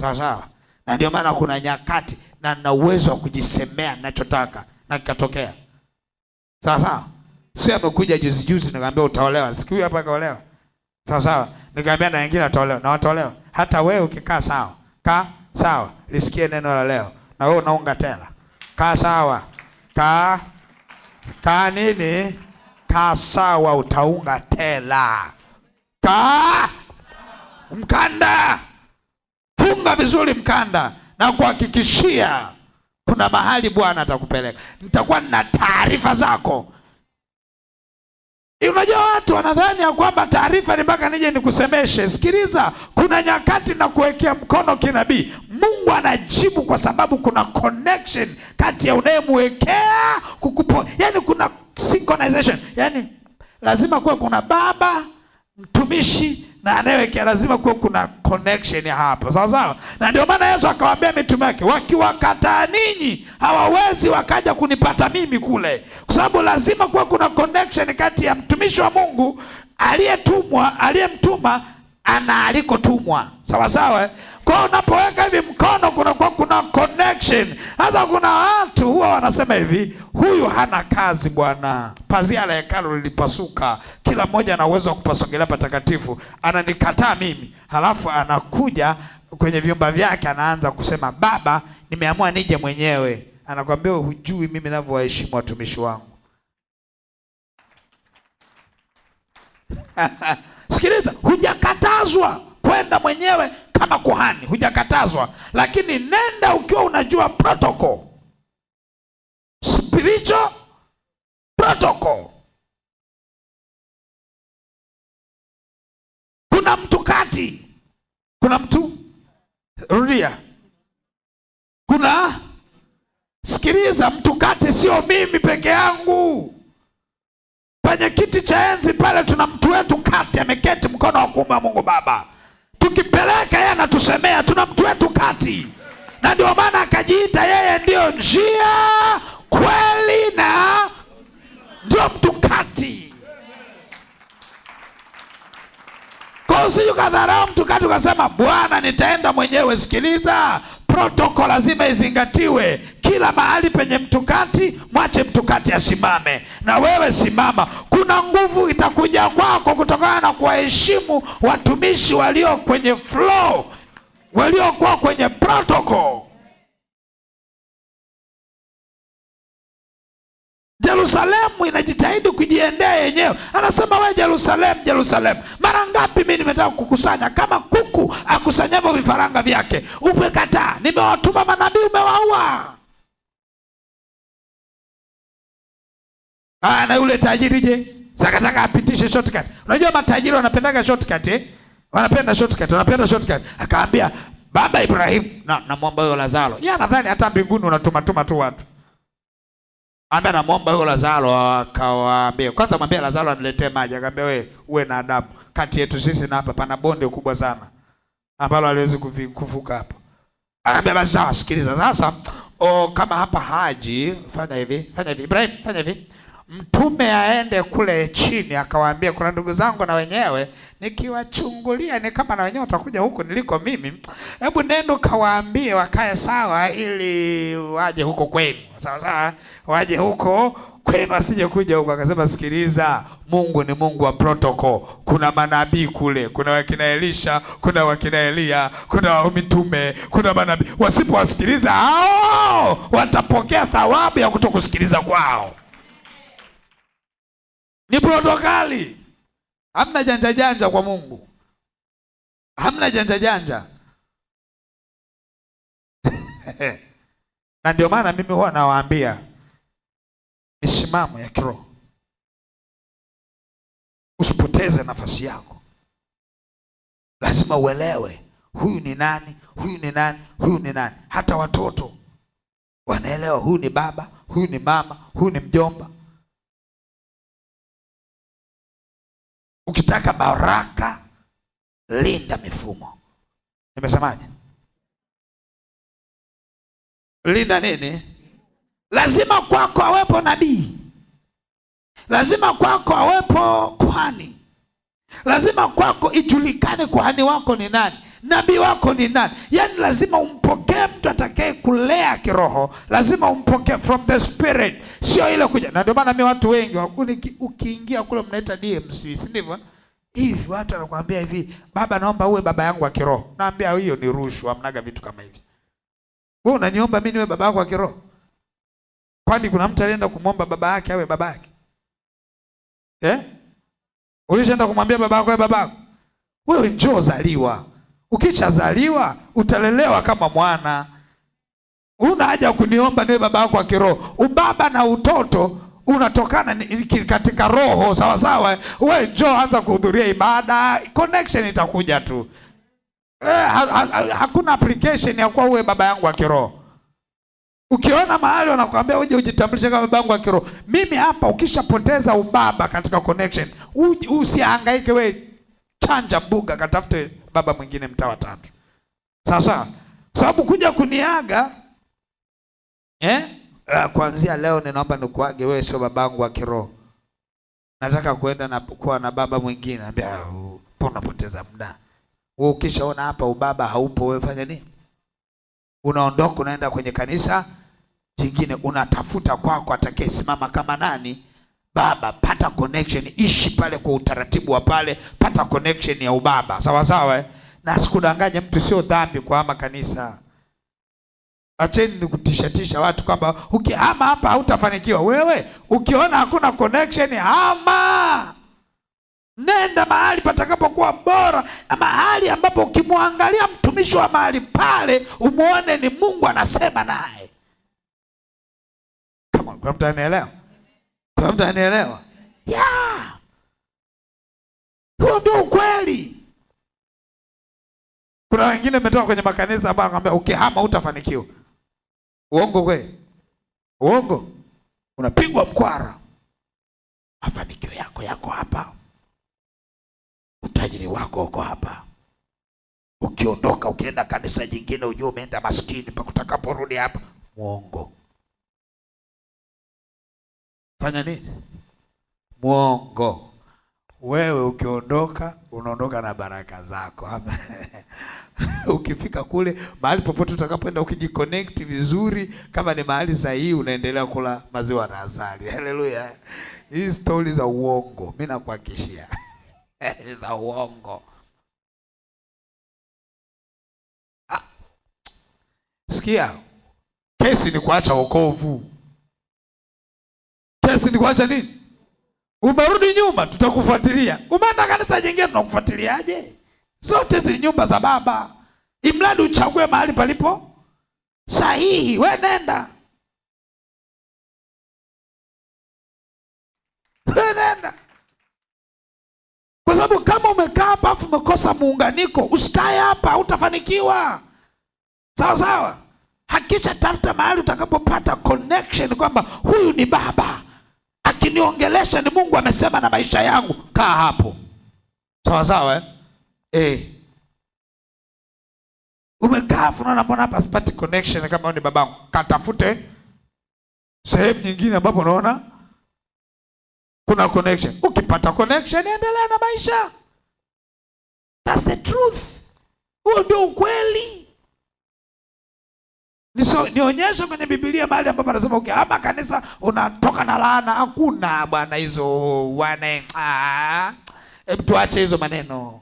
Sawa sawa? Na ndio maana kuna nyakati na nina uwezo wa kujisemea ninachotaka na kikatokea. Sawa sawa? Sio amekuja juzi juzi nikamwambia utaolewa. Siku hiyo hapa kaolewa. Sawa sawa? Nikamwambia na wengine wataolewa na wataolewa. Hata wewe ukikaa sawa. Kaa sawa. Lisikie neno la leo. Na wewe unaunga tela. Kaa sawa. Kaa nini? Kaa sawa, utaunga tela. Kaa mkanda. Funga vizuri mkanda na kuhakikishia kuna mahali Bwana atakupeleka. Nitakuwa na taarifa zako. Unajua watu wanadhani ya kwamba taarifa ni mpaka nije nikusemeshe. Sikiliza, kuna nyakati na kuwekea mkono kinabii. Mungu anajibu kwa sababu kuna connection kati ya unayemwekea kukupo. Yaani kuna synchronization. Yaani lazima kuwe kuna baba, mtumishi na anayewekea, lazima kuwe kuna connection ya hapo. Sawa sawa? Na ndio maana Yesu akawaambia mitume wake, wakiwakataa ninyi hawawezi wakaja kunipata mimi kule. Kwa sababu lazima kuwe kuna connection kati ya mtumishi wa Mungu aliyemtuma ana alikotumwa. Sawa sawa? Kwa unapoweka hivi mkono kuna connection. Sasa kuna watu huwa wanasema hivi, huyu hana kazi bwana. Pazia la hekalu lilipasuka. Kila mmoja ana uwezo wa kupasogelea patakatifu. Ananikataa mimi. Halafu anakuja kwenye vyumba vyake anaanza kusema, baba, nimeamua nije mwenyewe. Anakuambia hujui mimi ninavyowaheshimu watumishi wangu. Sikiliza, hujakatazwa kwenda mwenyewe kama kuhani, hujakatazwa, lakini nenda ukiwa unajua protocol. Spiritual protocol. Kuna mtu kati. Kuna mtu, rudia. Sikiliza, mtu kati sio mimi peke yangu. Kwenye kiti cha enzi pale tuna mtu wetu kati ameketi mkono wa kuume wa Mungu Baba. Tukipeleka yeye anatusemea, tuna mtu wetu kati. Na ndio maana akajiita yeye ndio njia, kweli na ndio mtu kati. Kwa hiyo kadharau mtu kati ukasema Bwana nitaenda mwenyewe. Sikiliza, protocol lazima izingatiwe. Kila mahali penye mtu kati, mwache mtu kati asimame. Na wewe simama. Kuna nguvu itakuja kwako kutokana na kuwaheshimu watumishi walio kwenye flow, waliokuwa kwenye protocol. Yerusalemu inajitahidi kujiendea yenyewe. Anasema wewe Yerusalemu, mara ngapi mimi nimetaka kukusanya kama kuku akusanyavyo vifaranga vyake, umekataa. Nimewatuma manabii, umewaua. Na yule tajiri je? Sakataka apitishe shortcut. Unajua matajiri wanapendaga shortcut Wanapenda shortcut. Akaambia baba Ibrahim na muomba huyo Lazaro. Yeye anadhani hata mbinguni unatuma tu watu. Ambaye anamwomba huyo Lazaro, akawaambia kwanza mwambie Lazaro aniletee maji. Akamwambia wewe uwe na adabu. Kati yetu sisi na hapa pana bonde kubwa sana ambalo haliwezi kuvuka hapo. Akamwambia basi sawa, sikiliza sasa. Kama hapa haji, fanya hivi. Ibrahim, fanya hivi. Mtume aende kule chini akawaambia kuna ndugu zangu na wenyewe nikiwachungulia ni kama na wenyewe watakuja huko niliko mimi. Hebu nendo kawaambie wakae sawa ili waje huko kwenu. Sawa, waje huko kwenu asije kuja huko. Akasema sikiliza, Mungu ni Mungu wa protocol. Kuna manabii kule, kuna wakina Elisha, kuna wakina Elia, kuna mitume, kuna manabii. Wasipowasikiliza hao watapokea thawabu ya kutokusikiliza kwao. Ni protokali. Hamna janja kwa Mungu. Hamna janja. Na ndio maana mimi huwa nawaambia misimamo ya kiroho. Usipoteze nafasi yako. Lazima uelewe huyu ni nani. Hata watoto wanaelewa huyu ni baba, huyu ni mama, huyu ni mjomba. Ukitaka baraka, linda mifumo. Nimesemaje? Linda nini? Lazima kwako awepo nabii, lazima kwako awepo kuhani, lazima kwako ijulikane kuhani wako ni nani, nabii wako ni nani. Yaani lazima umpokee mtu atakaye kulea kiroho, lazima umpokee from the spirit, sio ile kuja. Na ndio maana mimi watu wengi ukiingia kule mnaita DMs, si ndivyo? Hivi watu wanakuambia hivi, baba naomba uwe baba yangu wa kiroho. Naambia hiyo ni rushwa, hamnaga vitu kama hivi. Wewe unaniomba mimi niwe baba yako wa kiroho? Kwani kuna mtu alienda kumwomba baba yake awe baba yake? Ulishaenda kumwambia baba yako awe baba yako? Wewe njoo zaliwa. Ukishazaliwa utalelewa kama mwana. Una haja kuniomba niwe baba yako wa kiroho. Ubaba na utoto unatokana katika roho, sawa sawa. Wewe njoo anza kuhudhuria ibada, connection itakuja tu. Hakuna application ya kuwa uwe baba yangu wa kiroho. Ukiona mahali wanakuambia uje ujitambulishe kama baba yangu wa kiroho, mimi hapa ukishapoteza ubaba katika connection, usihangaike wewe, chanja mbuga katafute baba mwingine mtaa wa 3. Sasa sababu kuja kuniaga kuanzia leo ninaomba nikuage wewe sio babangu wa kiroho. Nataka kuenda na kuwa na baba mwingine. Anambia unapoteza muda. Wewe ukishaona hapa ubaba haupo, wewe fanya nini? Unaondoka unaenda kwenye kanisa jingine, unatafuta kwako atakayesimama kama nani? Baba. Pata connection, ishi pale kwa utaratibu wa pale, pata connection ya ubaba. Sawa sawa Na sikudanganya mtu, sio dhambi kuhama kanisa. Acheni ni kutishatisha watu kwamba ukihama hapa hautafanikiwa. Wewe ukiona hakuna connection, hama. Nenda mahali patakapokuwa bora, mahali ambapo ukimwangalia mtumishi wa mahali pale umuone ni Mungu anasema naye. Come on, kuna mtu anaelewa? Kuna mtu anaelewa? Yeah. Huo ndio ukweli. Kuna wengine umetoka kwenye makanisa ambao anakuambia ukihama hutafanikiwa. Uongo kweli? Uongo. Unapigwa mkwara. Mafanikio yako hapa. Utajiri wako uko hapa. Ukiondoka ukienda kanisa jingine ujue umeenda maskini mpaka utakaporudi hapa. Muongo. Fanya nini? Muongo. Wewe ukiondoka unaondoka na baraka zako. Ukifika kule mahali popote utakapoenda, ukijiconnect vizuri, kama ni mahali sahihi, unaendelea kula maziwa na asali. Haleluya. Hii story za uongo mimi nakuhakikishia. Za uongo. Sikia. Kesi ni kuacha wokovu. Kesi ni kuacha nini? Umerudi nyuma, tutakufuatilia. Umeenda kanisa jingine, tunakufuatiliaje? Zote zile nyumba za baba. Imradi uchague mahali palipo sahihi, wewe nenda. Wewe nenda. Kwa sababu kama umekaa hapa afu umekosa muunganiko, usikae hapa, hutafanikiwa. Sawa sawa? Hakisha tafuta mahali utakapopata connection kwamba huyu ni baba. Akiniongelesha ni Mungu amesema na maisha yangu, kaa hapo. Sawa sawa Umekaa unaona mbona hapa sipati connection kama ni babangu. Katafute sehemu nyingine ambapo unaona kuna connection. Ukipata connection endelea na maisha. That's the truth. Huo ndio ukweli. Nionyeshe kwenye Biblia mahali ambapo anasema ukihama kanisa unatoka na laana. Hakuna bwana hizo wana. Tuache hizo maneno.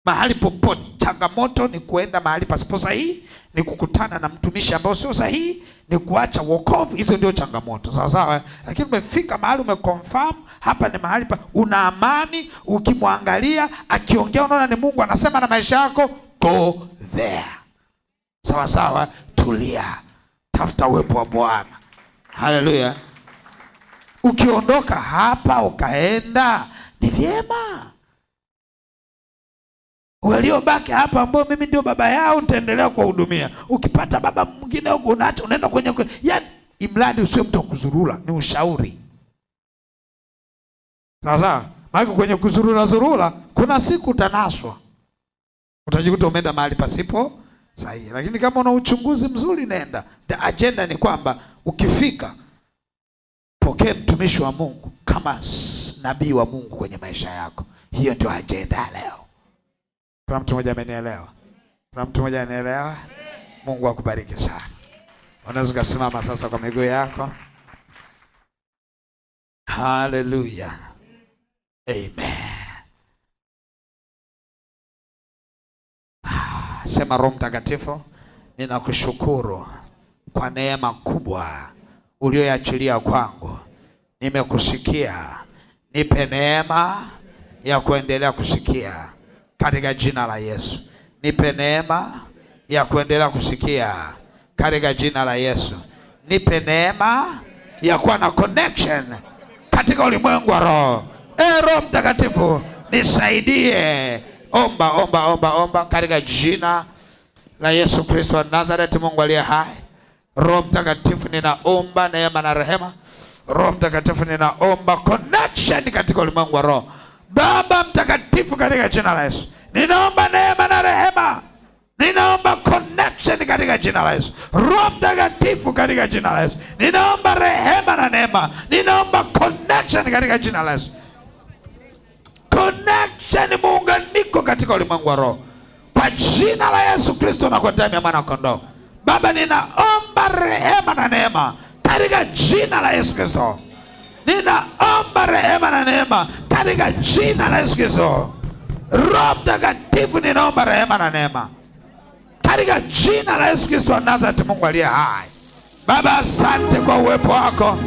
Mahali popote changamoto ni kuenda mahali pasipo sahihi, ni kukutana na mtumishi ambao sio sahihi, ni kuacha wokovu. Hizo ndio changamoto. Sawa sawa. Lakini umefika mahali umeconfirm hapa ni mahali pa una amani, ukimwangalia akiongea unaona ni Mungu anasema na maisha yako, go there. Sawa sawa, tulia. Tafuta uwepo wa Bwana. Haleluya. Ukiondoka hapa ukaenda ni vyema. Waliobaki hapa ambao mimi ndio baba yao nitaendelea kuwahudumia. Ukipata baba mwingine huko unaacha unaenda kwenye yaani imradi usiwe mtu kuzurura, ni ushauri. Sawa sawa. Maana kwenye kuzurura kuna siku utanaswa. Utajikuta umeenda mahali pasipo sahihi. Lakini kama una uchunguzi mzuri, nenda. The agenda ni kwamba ukifika, pokea mtumishi wa Mungu kama nabii wa Mungu kwenye maisha yako. Hiyo ndio agenda leo. Kuna mtu mmoja amenielewa? Kuna mtu mmoja anaelewa? Mungu akubariki sana. Unaweza kusimama sasa kwa miguu yako. Hallelujah. Amen. Sema, Roho Mtakatifu, ninakushukuru kwa neema kubwa uliyoachilia kwangu. Nimekusikia. Nipe neema ya kuendelea kusikia katika jina la Yesu. Nipe neema ya kuendelea kusikia katika jina la Yesu. Nipe neema ya kuwa na connection katika ulimwengu wa roho. Roho Mtakatifu, nisaidie. Omba katika jina la Yesu Kristo wa Nazareth, Mungu aliye hai. Roho Mtakatifu, ninaomba neema na rehema. Roho Mtakatifu, ninaomba connection katika ulimwengu wa roho. Baba Mtakatifu, katika jina la Yesu, ninaomba neema na rehema. Ninaomba connection katika jina la Yesu. Roho Mtakatifu, katika jina la Yesu, ninaomba rehema na neema. Ninaomba connection katika jina la Yesu. Connection, muunganiko katika ulimwengu wa roho. Kwa jina la Yesu Kristo na kwa damu ya mwana kondoo. Baba, ninaomba rehema na neema katika jina la Yesu Kristo. Ninaomba rehema na neema katika jina la Yesu Kristo. Roho Mtakatifu, ninaomba rehema na neema katika jina la Yesu Kristo wa Nazareth, Mungu aliye hai. Baba, asante kwa uwepo wako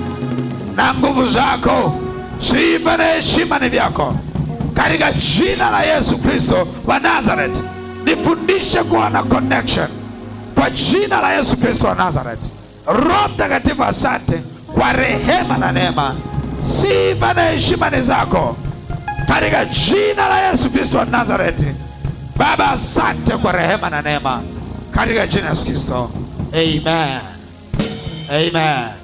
na nguvu zako. Sifa na heshima ni vyako. Katika jina la Yesu Kristo wa Nazareth, nifundishe kuwa na connection kwa jina la Yesu Kristo wa Nazareth. Roho Mtakatifu, asante kwa rehema na neema. Sifa na heshima ni zako katika jina la Yesu Kristo wa Nazareth. Baba, asante kwa rehema na neema katika jina la Yesu Kristo. Amen. Amen.